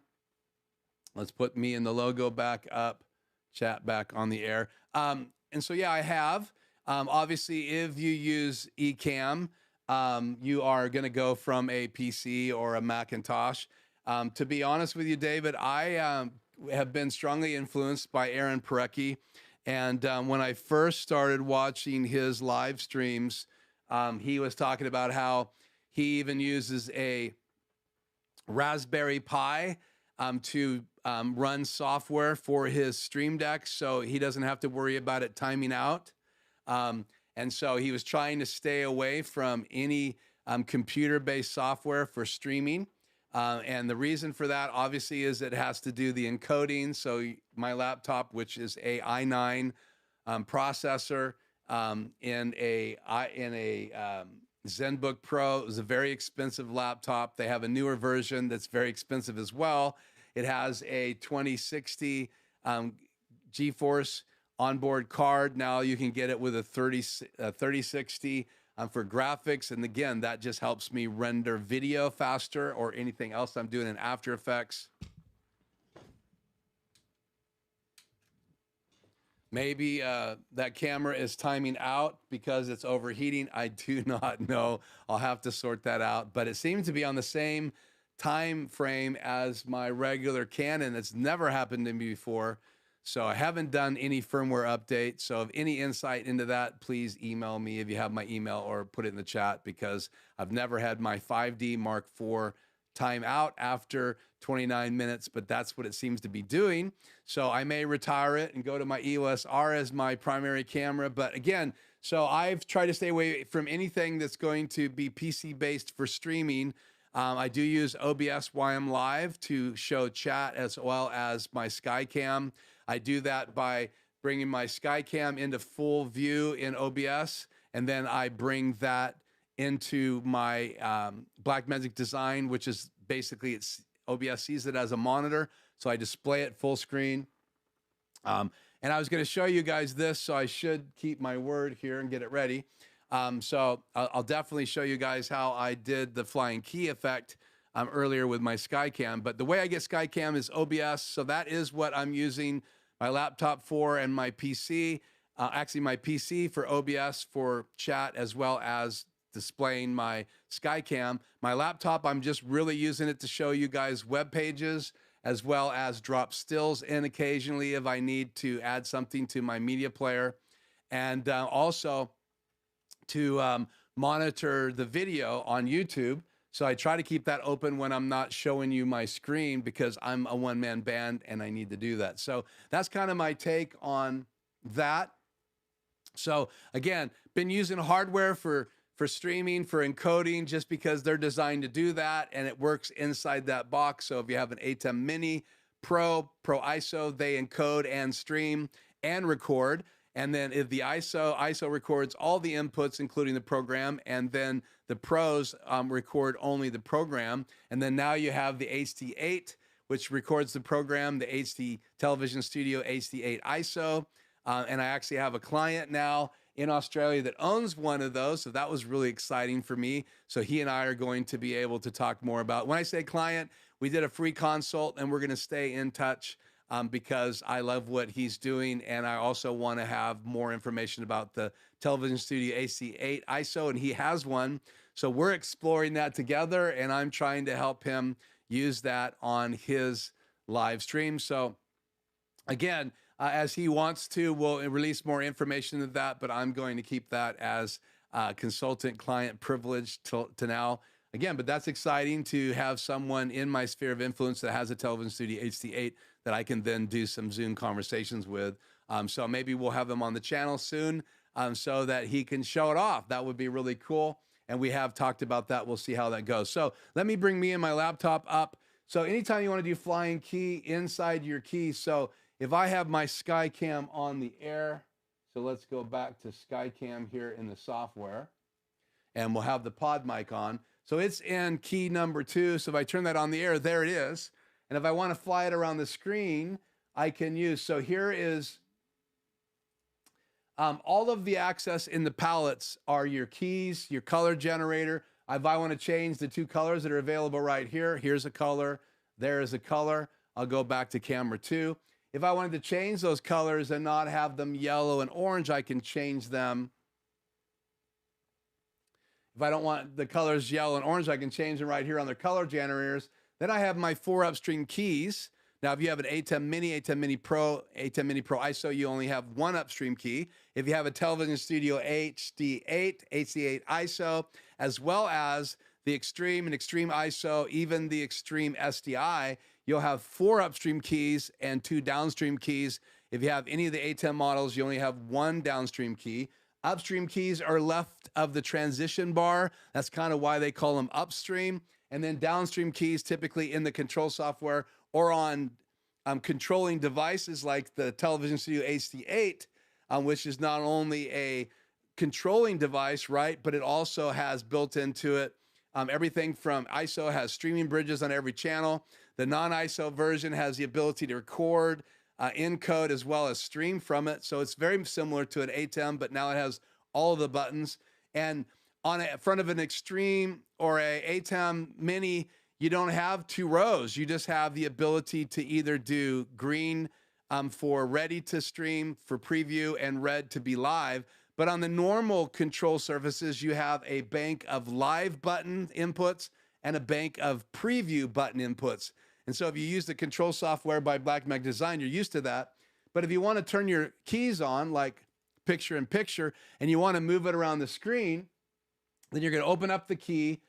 Let's put me and the logo back up, chat back on the air. And so, yeah, I have. Obviously, if you use Ecamm, you are going to go from a PC or a Macintosh. To be honest with you, David, I have been strongly influenced by Aaron Parecki. And when I first started watching his live streams, he was talking about how he even uses a Raspberry Pi to run software for his Stream Deck, so he doesn't have to worry about it timing out. And so he was trying to stay away from any computer-based software for streaming. And the reason for that, obviously, is it has to do the encoding. So my laptop, which is a i9 processor in a ZenBook Pro, is a very expensive laptop. They have a newer version that's very expensive as well. It has a 2060 GeForce onboard card. Now you can get it with a 3060 for graphics. And again, that just helps me render video faster or anything else I'm doing in After Effects. Maybe that camera is timing out because it's overheating. I do not know. I'll have to sort that out. But it seems to be on the same time frame as my regular Canon. It's never happened to me before. So I haven't done any firmware update. So if any insight into that, please email me if you have my email, or put it in the chat, because I've never had my 5D Mark IV time out after 29 minutes, but that's what it seems to be doing. So I may retire it and go to my EOS R as my primary camera. But again, so I've tried to stay away from anything that's going to be PC based for streaming. I do use OBS while I'm live to show chat as well as my Skycam. I do that by bringing my Skycam into full view in OBS, and then I bring that into my Blackmagic Design, which is basically, OBS sees it as a monitor, so I display it full screen. And I was going to show you guys this, so I should keep my word here and get it ready. So I'll definitely show you guys how I did the flying key effect earlier with my Skycam. But the way I get Skycam is OBS, so that is what I'm using my laptop for, and my PC. Actually, my PC for OBS for chat, as well as displaying my Skycam. My laptop, I'm just really using it to show you guys web pages, as well as drop stills in occasionally if I need to add something to my media player, and also to monitor the video on YouTube. So I try to keep that open when I'm not showing you my screen, because I'm a one-man band and I need to do that. So that's kind of my take on that. So again, been using hardware for streaming, for encoding, just because they're designed to do that, and it works inside that box. So if you have an ATEM Mini Pro ISO, they encode and stream and record. And then if the ISO records all the inputs, including the program, and then the Pros record only the program. And then now you have the HD8, which records the program, the HD Television Studio HD8 ISO. And I actually have a client now in Australia that owns one of those. So that was really exciting for me. So he and I are going to be able to talk more about, when I say client, we did a free consult, and we're going to stay in touch because I love what he's doing. And I also want to have more information about the Television Studio HD8 ISO, and he has one. So we're exploring that together, and I'm trying to help him use that on his live stream. So again, as he wants to, we'll release more information of that, but I'm going to keep that as consultant client privilege to now. Again, but that's exciting to have someone in my sphere of influence that has a Television Studio HD8 that I can then do some Zoom conversations with. So maybe we'll have him on the channel soon so that he can show it off. That would be really cool. And we have talked about that. We'll see how that goes. So let me bring me and my laptop up. So anytime you want to do flying key inside your key. So if I have my Skycam on the air, so let's go back to Skycam here in the software, and we'll have the pod mic on. So it's in key number 2. So if I turn that on the air, there it is. And if I want to fly it around the screen, I can use, so here is all of the access in the palettes are your keys, your color generator. If I want to change the 2 colors that are available right here, here's a color, there is a color. I'll go back to camera 2. If I wanted to change those colors and not have them yellow and orange, I can change them. If If I don't want the colors yellow and orange, I can change them right here on their color generators. Then I have my 4 upstream keys. Now, if you have an ATEM Mini, ATEM Mini Pro, ATEM Mini Pro ISO, you only have 1 upstream key. If you have a Television Studio HD8, HD8 ISO, as well as the Extreme and Extreme ISO, even the Extreme SDI, you'll have 4 upstream keys and 2 downstream keys. If you have any of the ATEM models, you only have 1 downstream key. Upstream keys are left of the transition bar. That's kind of why they call them upstream. And then downstream keys typically in the control software or on controlling devices like the Television Studio HD8, which is not only a controlling device, right, but it also has built into it everything from ISO has streaming bridges on every channel. The non-ISO version has the ability to record, encode, as well as stream from it. So it's very similar to an ATEM, but now it has all of the buttons. And on a front of an Extreme or a ATEM Mini, you don't have 2 rows. You just have the ability to either do green for ready to stream for preview and red to be live. But on the normal control surfaces, you have a bank of live button inputs and a bank of preview button inputs. And so if you use the control software by Blackmagic Design, you're used to that. But if you want to turn your keys on, like picture in picture, and you want to move it around the screen, then you're going to open up the key.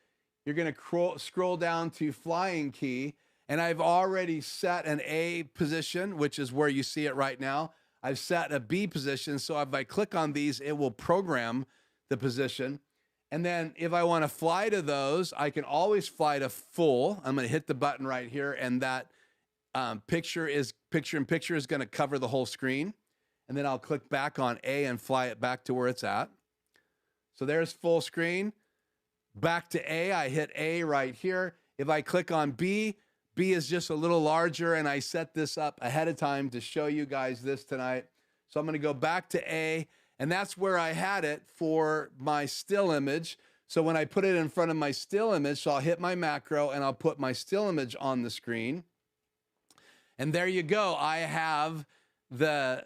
You're going to scroll down to flying key. And I've already set an A position, which is where you see it right now. I've set a B position. So if I click on these, it will program the position. And then if I want to fly to those, I can always fly to full. I'm going to hit the button right here, and that picture in picture is going to cover the whole screen. And then I'll click back on A and fly it back to where it's at. So there's full screen. Back to A, I hit A right here. If I click on B, B is just a little larger, and I set this up ahead of time to show you guys this tonight. So I'm going to go back to A, and that's where I had it for my still image. So when I put it in front of my still image, so I'll hit my macro, and I'll put my still image on the screen. And there you go. I have the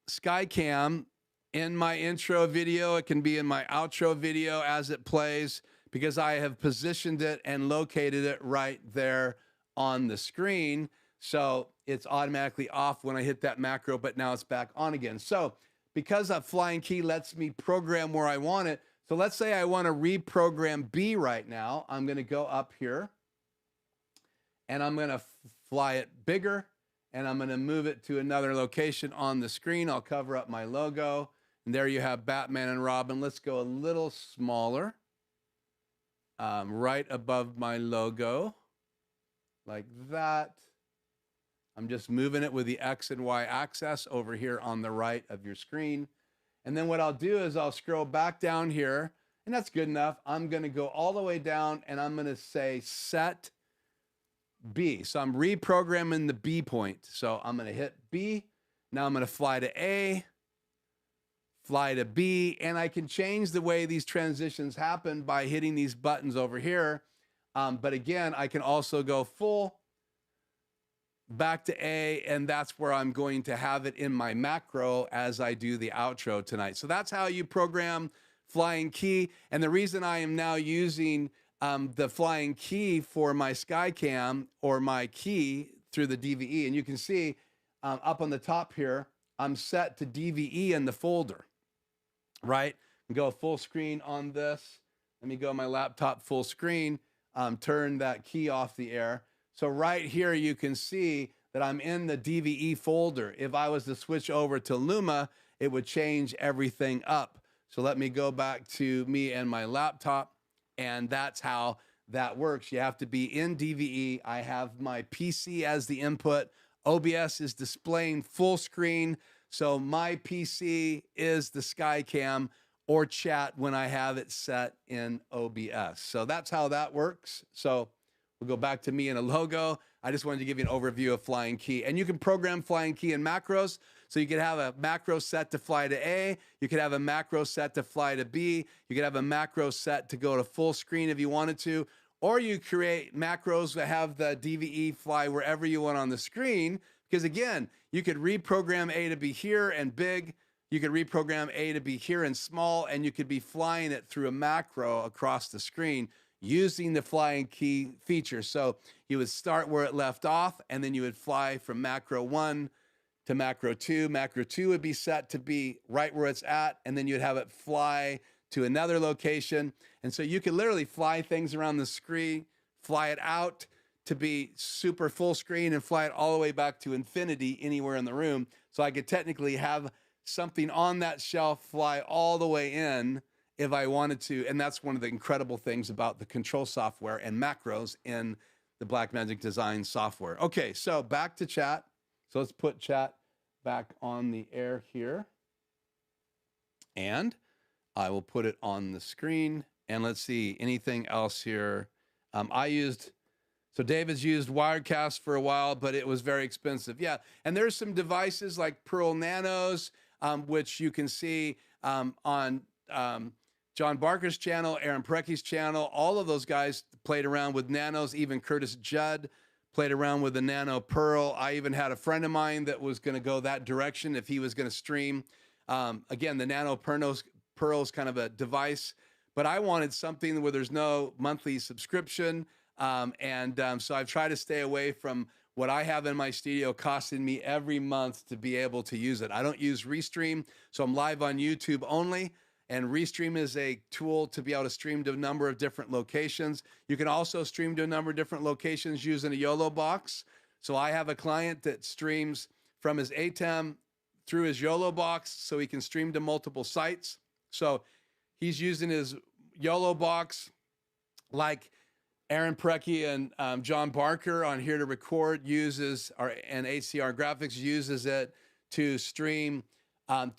Skycam in my intro video. It can be in my outro video as it plays, because I have positioned it and located it right there on the screen. So it's automatically off when I hit that macro, but now it's back on again. So because that flying key lets me program where I want it. So let's say I want to reprogram B right now. I'm going to go up here and I'm going to fly it bigger, and I'm going to move it to another location on the screen. I'll cover up my logo, and there you have Batman and Robin. Let's go a little smaller, right above my logo, like that. I'm just moving it with the X and Y axis over here on the right of your screen. And then what I'll do is I'll scroll back down here, and that's good enough. I'm going to go all the way down, and I'm going to say set B. So I'm reprogramming the B point. So I'm going to hit B. Now I'm going to fly to A, fly to B, and I can change the way these transitions happen by hitting these buttons over here. But again, I can also go full, back to A, and that's where I'm going to have it in my macro as I do the outro tonight. So that's how you program flying key. And the reason I am now using the flying key for my Skycam or my key through the DVE, and you can see up on the top here, I'm set to DVE in the folder, right? And go full screen on this. Let me go my laptop full screen, turn that key off the air. So right here, you can see that I'm in the DVE folder. If I was to switch over to Luma, it would change everything up. So let me go back to me and my laptop, and that's how that works. You have to be in DVE. I have my PC as the input. OBS is displaying full screen. So my PC is the Skycam or chat when I have it set in OBS. So that's how that works. So we'll go back to me and a logo. I just wanted to give you an overview of flying key. And you can program flying key in macros. So you could have a macro set to fly to A. You could have a macro set to fly to B. You could have a macro set to go to full screen if you wanted to. Or you create macros that have the DVE fly wherever you want on the screen. Because again, you could reprogram A to be here and big. you could reprogram A to be here and small, and you could be flying it through a macro across the screen using the flying key feature. So you would start where it left off, and then you would fly from macro 1 to macro 2. Macro 2 would be set to be right where it's at, and then you'd have it fly to another location. And so you could literally fly things around the screen, fly it out to be super full screen, and fly it all the way back to infinity anywhere in the room. So I could technically have something on that shelf fly all the way in if I wanted to. And that's one of the incredible things about the control software and macros in the Blackmagic Design software. Okay, so back to chat. So let's put chat back on the air here. And I will put it on the screen. And let's see, anything else here? So David's used Wirecast for a while, but it was very expensive. Yeah, and there's some devices like Pearl Nanos, which you can see on John Barker's channel, Aaron Parecki's channel. All of those guys played around with Nanos. Even Curtis Judd played around with the Nano Pearl. I even had a friend of mine that was going to go that direction if he was going to stream. Again, the Nano Pearl is kind of a device, but I wanted something where there's no monthly subscription. So I've tried to stay away from what I have in my studio costing me every month to be able to use it. I don't use Restream, so I'm live on YouTube only. And Restream is a tool to be able to stream to a number of different locations. You can also stream to a number of different locations using a YOLO box. So I have a client that streams from his ATEM through his YOLO box so he can stream to multiple sites. So he's using his YOLO box like Aaron Parecki and John Barker on Here to Record and HCR Graphics uses it to stream.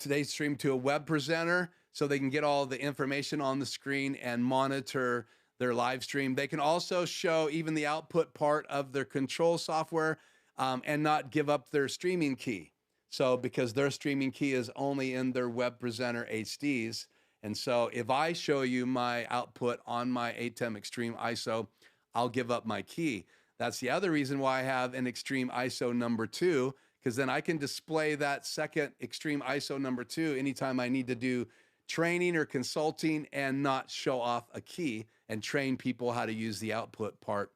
They stream to a web presenter so they can get all the information on the screen and monitor their live stream. They can also show even the output part of their control software and not give up their streaming key. So because their streaming key is only in their web presenter HDs. And so if I show you my output on my ATEM Extreme ISO, I'll give up my key. That's the other reason why I have an Extreme ISO number 2, because then I can display that second Extreme ISO number 2 anytime I need to do training or consulting and not show off a key and train people how to use the output part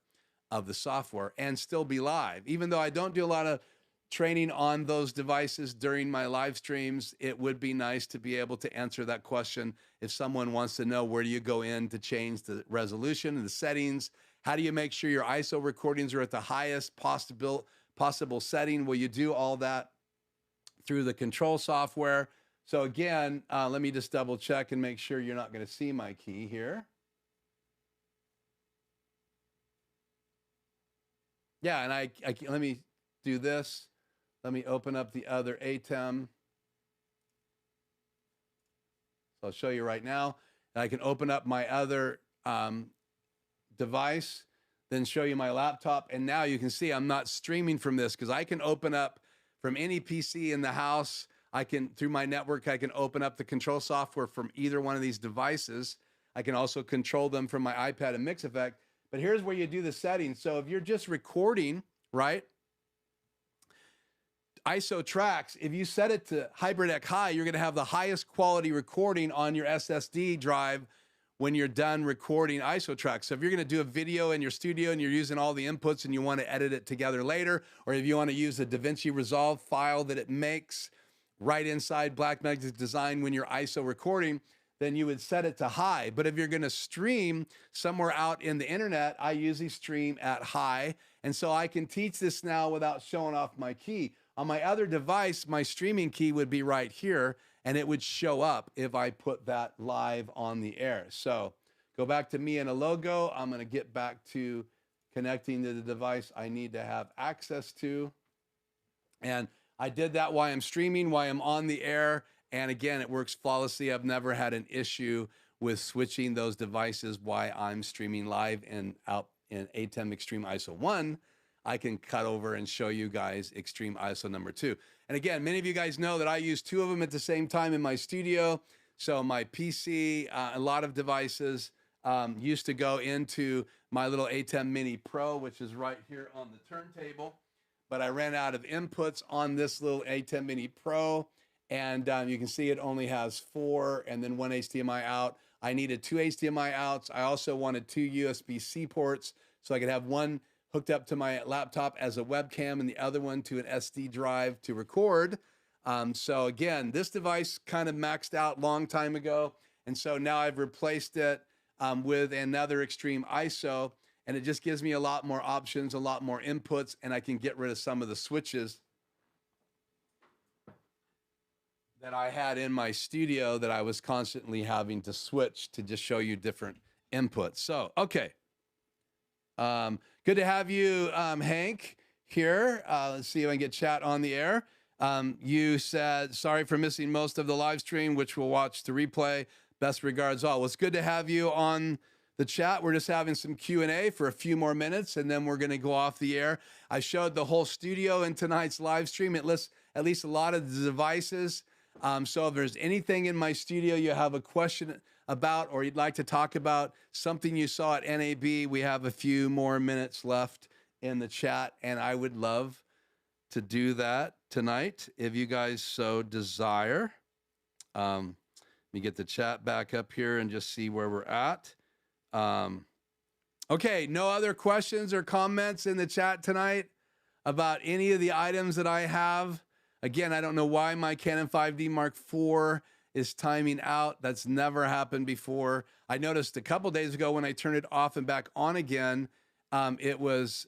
of the software and still be live. Even though I don't do a lot of training on those devices during my live streams, it would be nice to be able to answer that question if someone wants to know where do you go in to change the resolution and the settings. How do you make sure your ISO recordings are at the highest possible setting? Well, you do all that through the control software. So again, let me just double check and make sure you're not going to see my key here. Yeah, and let me do this. Let me open up the other ATEM. So I'll show you right now. And I can open up my other device, then show you my laptop. And now you can see I'm not streaming from this because I can open up from any PC in the house. Through my network, I can open up the control software from either one of these devices. I can also control them from my iPad and MixEffect. But here's where you do the settings. So if you're just recording, right? ISO tracks, if you set it to HybridX High, you're going to have the highest quality recording on your SSD drive when you're done recording ISO tracks. So if you're going to do a video in your studio and you're using all the inputs and you want to edit it together later, or if you want to use the DaVinci Resolve file that it makes right inside Blackmagic Design when you're ISO recording, then you would set it to high. But if you're going to stream somewhere out in the internet, I usually stream at high. And so I can teach this now without showing off my key. On my other device, my streaming key would be right here, and it would show up if I put that live on the air. So go back to me and a logo. I'm going to get back to connecting to the device I need to have access to. And I did that while I'm streaming, while I'm on the air. And again, it works flawlessly. I've never had an issue with switching those devices while I'm streaming live and out in ATEM Extreme ISO 1. I can cut over and show you guys Extreme ISO number 2. And again, many of you guys know that I use 2 of them at the same time in my studio. So my PC, a lot of devices used to go into my little ATEM Mini Pro, which is right here on the turntable. But I ran out of inputs on this little ATEM Mini Pro, And you can see it only has 4 and then 1 HDMI out. I needed 2 HDMI outs. I also wanted 2 USB-C ports so I could have one hooked up to my laptop as a webcam and the other one to an SD drive to record. So again, this device kind of maxed out long time ago. And so now I've replaced it with another extreme ISO, and it just gives me a lot more options, a lot more inputs, and I can get rid of some of the switches that I had in my studio that I was constantly having to switch to just show you different inputs. So, okay. Good to have you, Hank, here. Let's see if I can get chat on the air. You said, sorry for missing most of the live stream, which we'll watch the replay. Best regards all. Well, it's good to have you on the chat. We're just having some Q&A for a few more minutes, and then we're going to go off the air. I showed the whole studio in tonight's live stream. It lists at least a lot of the devices. So if there's anything in my studio you have a question about or you'd like to talk about, something you saw at NAB, we have a few more minutes left in the chat, and I would love to do that tonight if you guys so desire. Let me get the chat back up here and just see where we're at. Okay, no other questions or comments in the chat tonight about any of the items that I have. Again, I don't know why my Canon 5D Mark IV is timing out. That's never happened before. I noticed a couple days ago when I turned it off and back on again, it was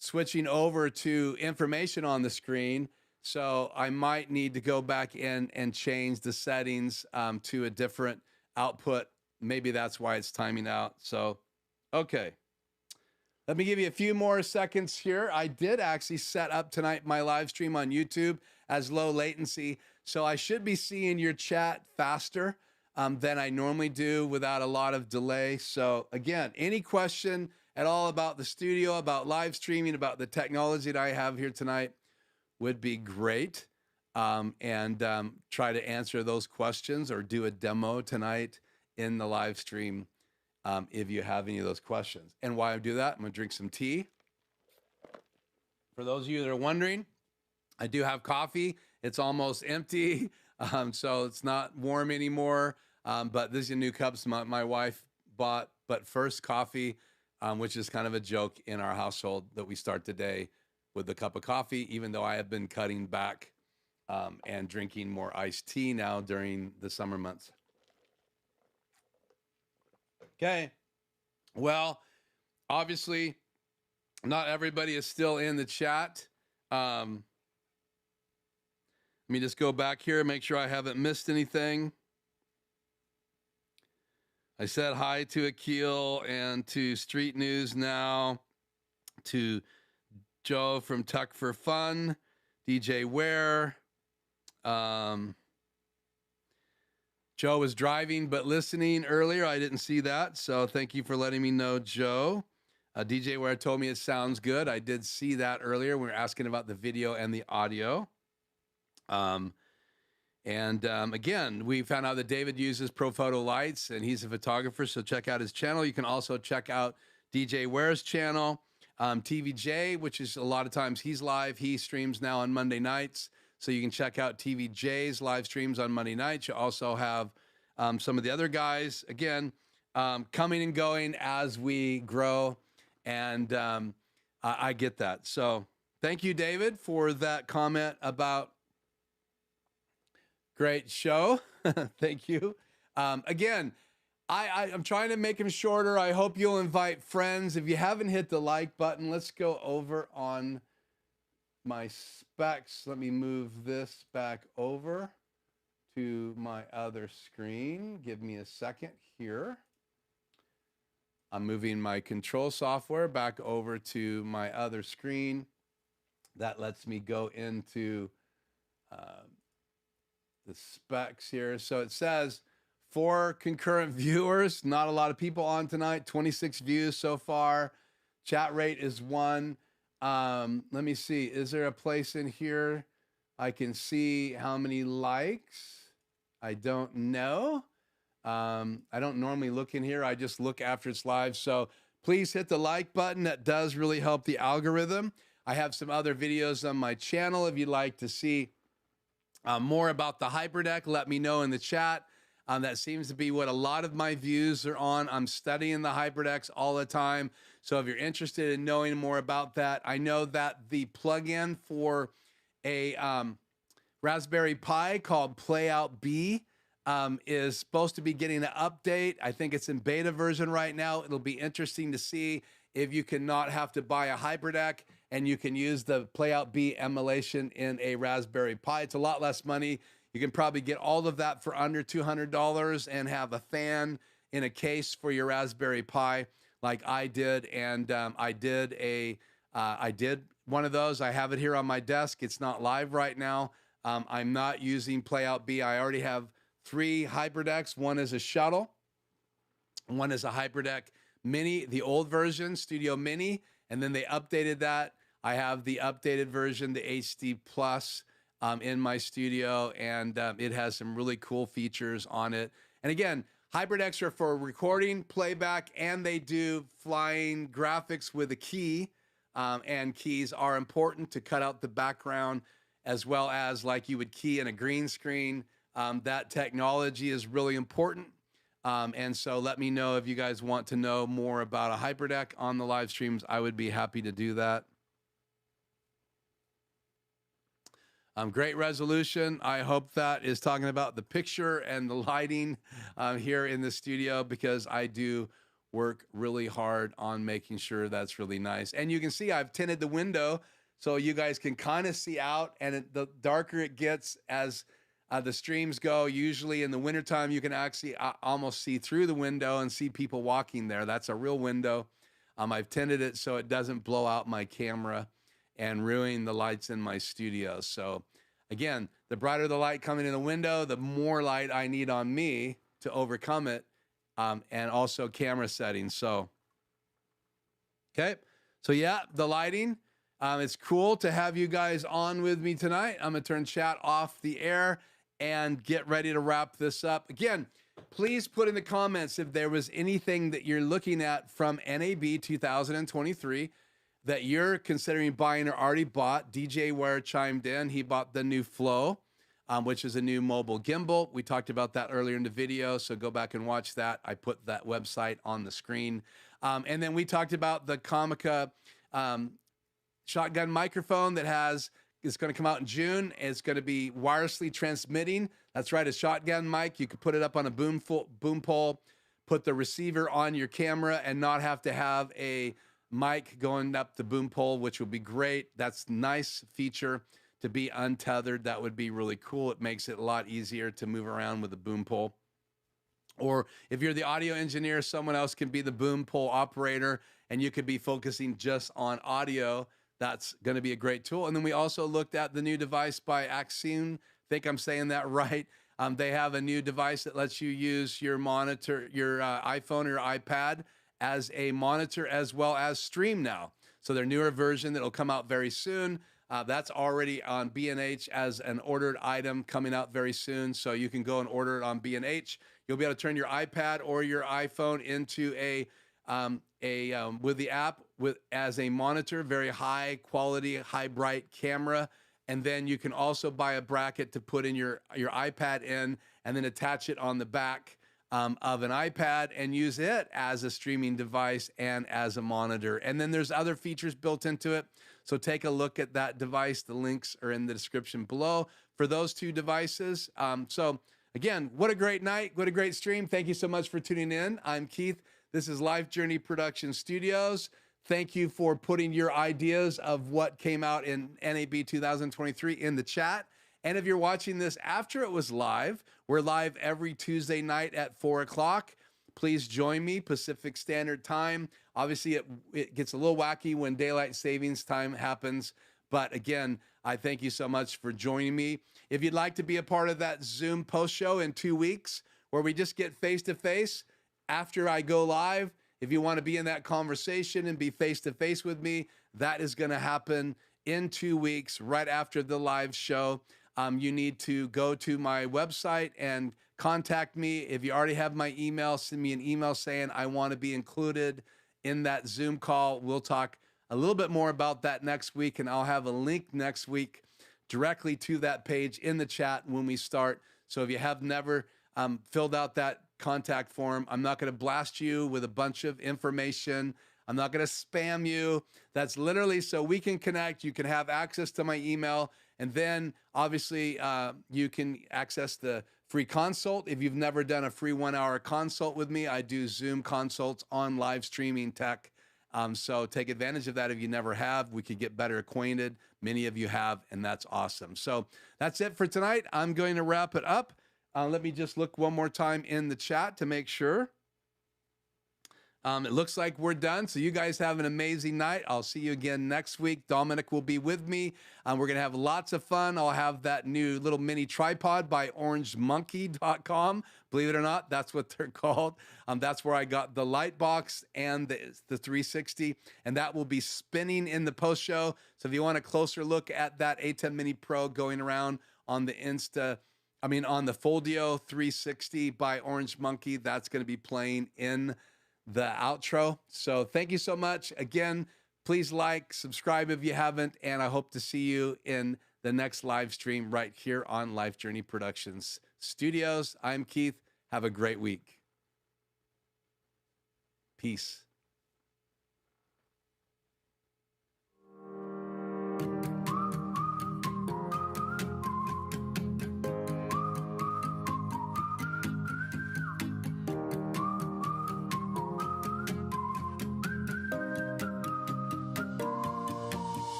switching over to information on the screen. So I might need to go back in and change the settings to a different output. Maybe that's why it's timing out. So, okay. Let me give you a few more seconds here. I did actually set up tonight my live stream on YouTube as low latency. So I should be seeing your chat faster than I normally do without a lot of delay. So again, any question at all about the studio, about live streaming, about the technology that I have here tonight would be great. And try to answer those questions or do a demo tonight in the live stream if you have any of those questions. And while I do that, I'm gonna drink some tea. For those of you that are wondering, I do have coffee. It's almost empty, so it's not warm anymore. But these are new cups my wife bought, but first coffee, which is kind of a joke in our household that we start the day with a cup of coffee, even though I have been cutting back and drinking more iced tea now during the summer months. Okay, well, obviously, not everybody is still in the chat. Let me just go back here, make sure I haven't missed anything. I said hi to Akil and to Street News Now, to Joe from Tuck for Fun, DJ Ware. Joe was driving but listening earlier. I didn't see that, so thank you for letting me know, Joe. DJ Ware told me it sounds good. I did see that earlier. We were asking about the video and the audio. Again, we found out that David uses Profoto lights, and he's a photographer, so check out his channel. You can also check out DJ Ware's channel. TVJ, which is a lot of times he's live. He streams now on Monday nights. So you can check out TVJ's live streams on Monday nights. You also have some of the other guys, again, coming and going as we grow. And I get that. So thank you, David, for that comment about great show. Thank you. Again, I'm trying to make them shorter. I hope you'll invite friends. If you haven't hit the like button, let's go over on my specs. Let me move this back over to my other screen. Give me a second here. I'm moving my control software back over to my other screen. That lets me go into the specs here. So it says 4 concurrent viewers, not a lot of people on tonight, 26 views so far. Chat rate is 1. Let me see, is there a place in here I can see how many likes? I don't know. I don't normally look in here. I just look after it's live. So please hit the like button. That does really help the algorithm. I have some other videos on my channel if you'd like to see more about the HyperDeck, let me know in the chat. That seems to be what a lot of my views are on. I'm studying the HyperDecks all the time. So if you're interested in knowing more about that, I know that the plugin for a Raspberry Pi called Playout B is supposed to be getting an update. I think it's in beta version right now. It'll be interesting to see if you can not have to buy a HyperDeck and you can use the Playout B emulation in a Raspberry Pi. It's a lot less money. You can probably get all of that for under $200 and have a fan in a case for your Raspberry Pi like I did. And I did one of those. I have it here on my desk. It's not live right now. I'm not using Playout B. I already have 3 HyperDecks. One is a shuttle. One is a HyperDeck Mini, the old version, Studio Mini, and then they updated that. I have the updated version, the HD Plus, in my studio, and it has some really cool features on it. And again, HyperDecks are for recording, playback, and they do flying graphics with a key, and keys are important to cut out the background, as well as like you would key in a green screen. That technology is really important. And so let me know if you guys want to know more about a HyperDeck on the live streams. I would be happy to do that. Great resolution. I hope that is talking about the picture and the lighting here in the studio, because I do work really hard on making sure that's really nice. And you can see I've tinted the window so you guys can kind of see out, and the darker it gets as the streams go. Usually in the wintertime, you can actually almost see through the window and see people walking there. That's a real window. I've tinted it so it doesn't blow out my camera and ruin the lights in my studio. So again, the brighter the light coming in the window, the more light I need on me to overcome it, and also camera settings. So, okay. So yeah, the lighting, it's cool to have you guys on with me tonight. I'm gonna turn chat off the air and get ready to wrap this up. Again, please put in the comments if there was anything that you're looking at from NAB 2023 that you're considering buying or already bought. DJ Ware chimed in. He bought the new Flow, which is a new mobile gimbal. We talked about that earlier in the video, so go back and watch that. I put that website on the screen. And then we talked about the Comica shotgun microphone that is going to come out in June. It's going to be wirelessly transmitting. That's right, a shotgun mic. You could put it up on a boom pole, put the receiver on your camera, and not have to have a mic going up the boom pole, which would be great. That's a nice feature to be untethered. That would be really cool. It makes it a lot easier to move around with a boom pole. Or if you're the audio engineer, someone else can be the boom pole operator, and you could be focusing just on audio. That's going to be a great tool. And then we also looked at the new device by Axiom. I think I'm saying that right. They have a new device that lets you use your monitor, your iPhone or your iPad as a monitor, as well as stream now. So their newer version that'll come out very soon. That's already on B&H as an ordered item coming out very soon. So you can go and order it on B&H. You'll be able to turn your iPad or your iPhone into with the app as a monitor, very high quality, high bright camera. And then you can also buy a bracket to put in your iPad in, and then attach it on the back of an iPad and use it as a streaming device and as a monitor. And then there's other features built into it. So take a look at that device. The links are in the description below for those 2 devices. So again, what a great night. What a great stream. Thank you so much for tuning in. I'm Keith. This is Life Journey Production Studios. Thank you for putting your ideas of what came out in NAB 2023 in the chat. And if you're watching this after it was live, we're live every Tuesday night at 4 o'clock. Please join me, Pacific Standard Time. Obviously, it gets a little wacky when daylight savings time happens. But again, I thank you so much for joining me. If you'd like to be a part of that Zoom post show in 2 weeks, where we just get face-to-face after I go live, if you want to be in that conversation and be face-to-face with me, that is going to happen in 2 weeks, right after the live show. You need to go to my website and contact me. If you already have my email, send me an email saying I want to be included in that Zoom call. We'll talk a little bit more about that next week, and I'll have a link next week directly to that page in the chat when we start. So if you have never filled out that contact form, I'm not going to blast you with a bunch of information. I'm not going to spam you. That's literally so we can connect. You can have access to my email. And then obviously you can access the free consult. If you've never done a free 1-hour consult with me, I do Zoom consults on live streaming tech. So take advantage of that if you never have. We could get better acquainted. Many of you have, and that's awesome. So that's it for tonight. I'm going to wrap it up. Let me just look one more time in the chat to make sure. It looks like we're done. So you guys have an amazing night. I'll see you again next week. Dominic will be with me. We're going to have lots of fun. I'll have that new little mini tripod by ORANGEMONKIE.com. Believe it or not, that's what they're called. That's where I got the light box and the 360, and that will be spinning in the post show. So if you want a closer look at that A10 Mini Pro going around on the on the Foldio 360 by ORANGEMONKIE, that's going to be playing in the outro. So thank you so much. Again, please like, subscribe if you haven't, and I hope to see you in the next live stream right here on Life Journey Productions Studios. I'm Keith. Have a great week. Peace.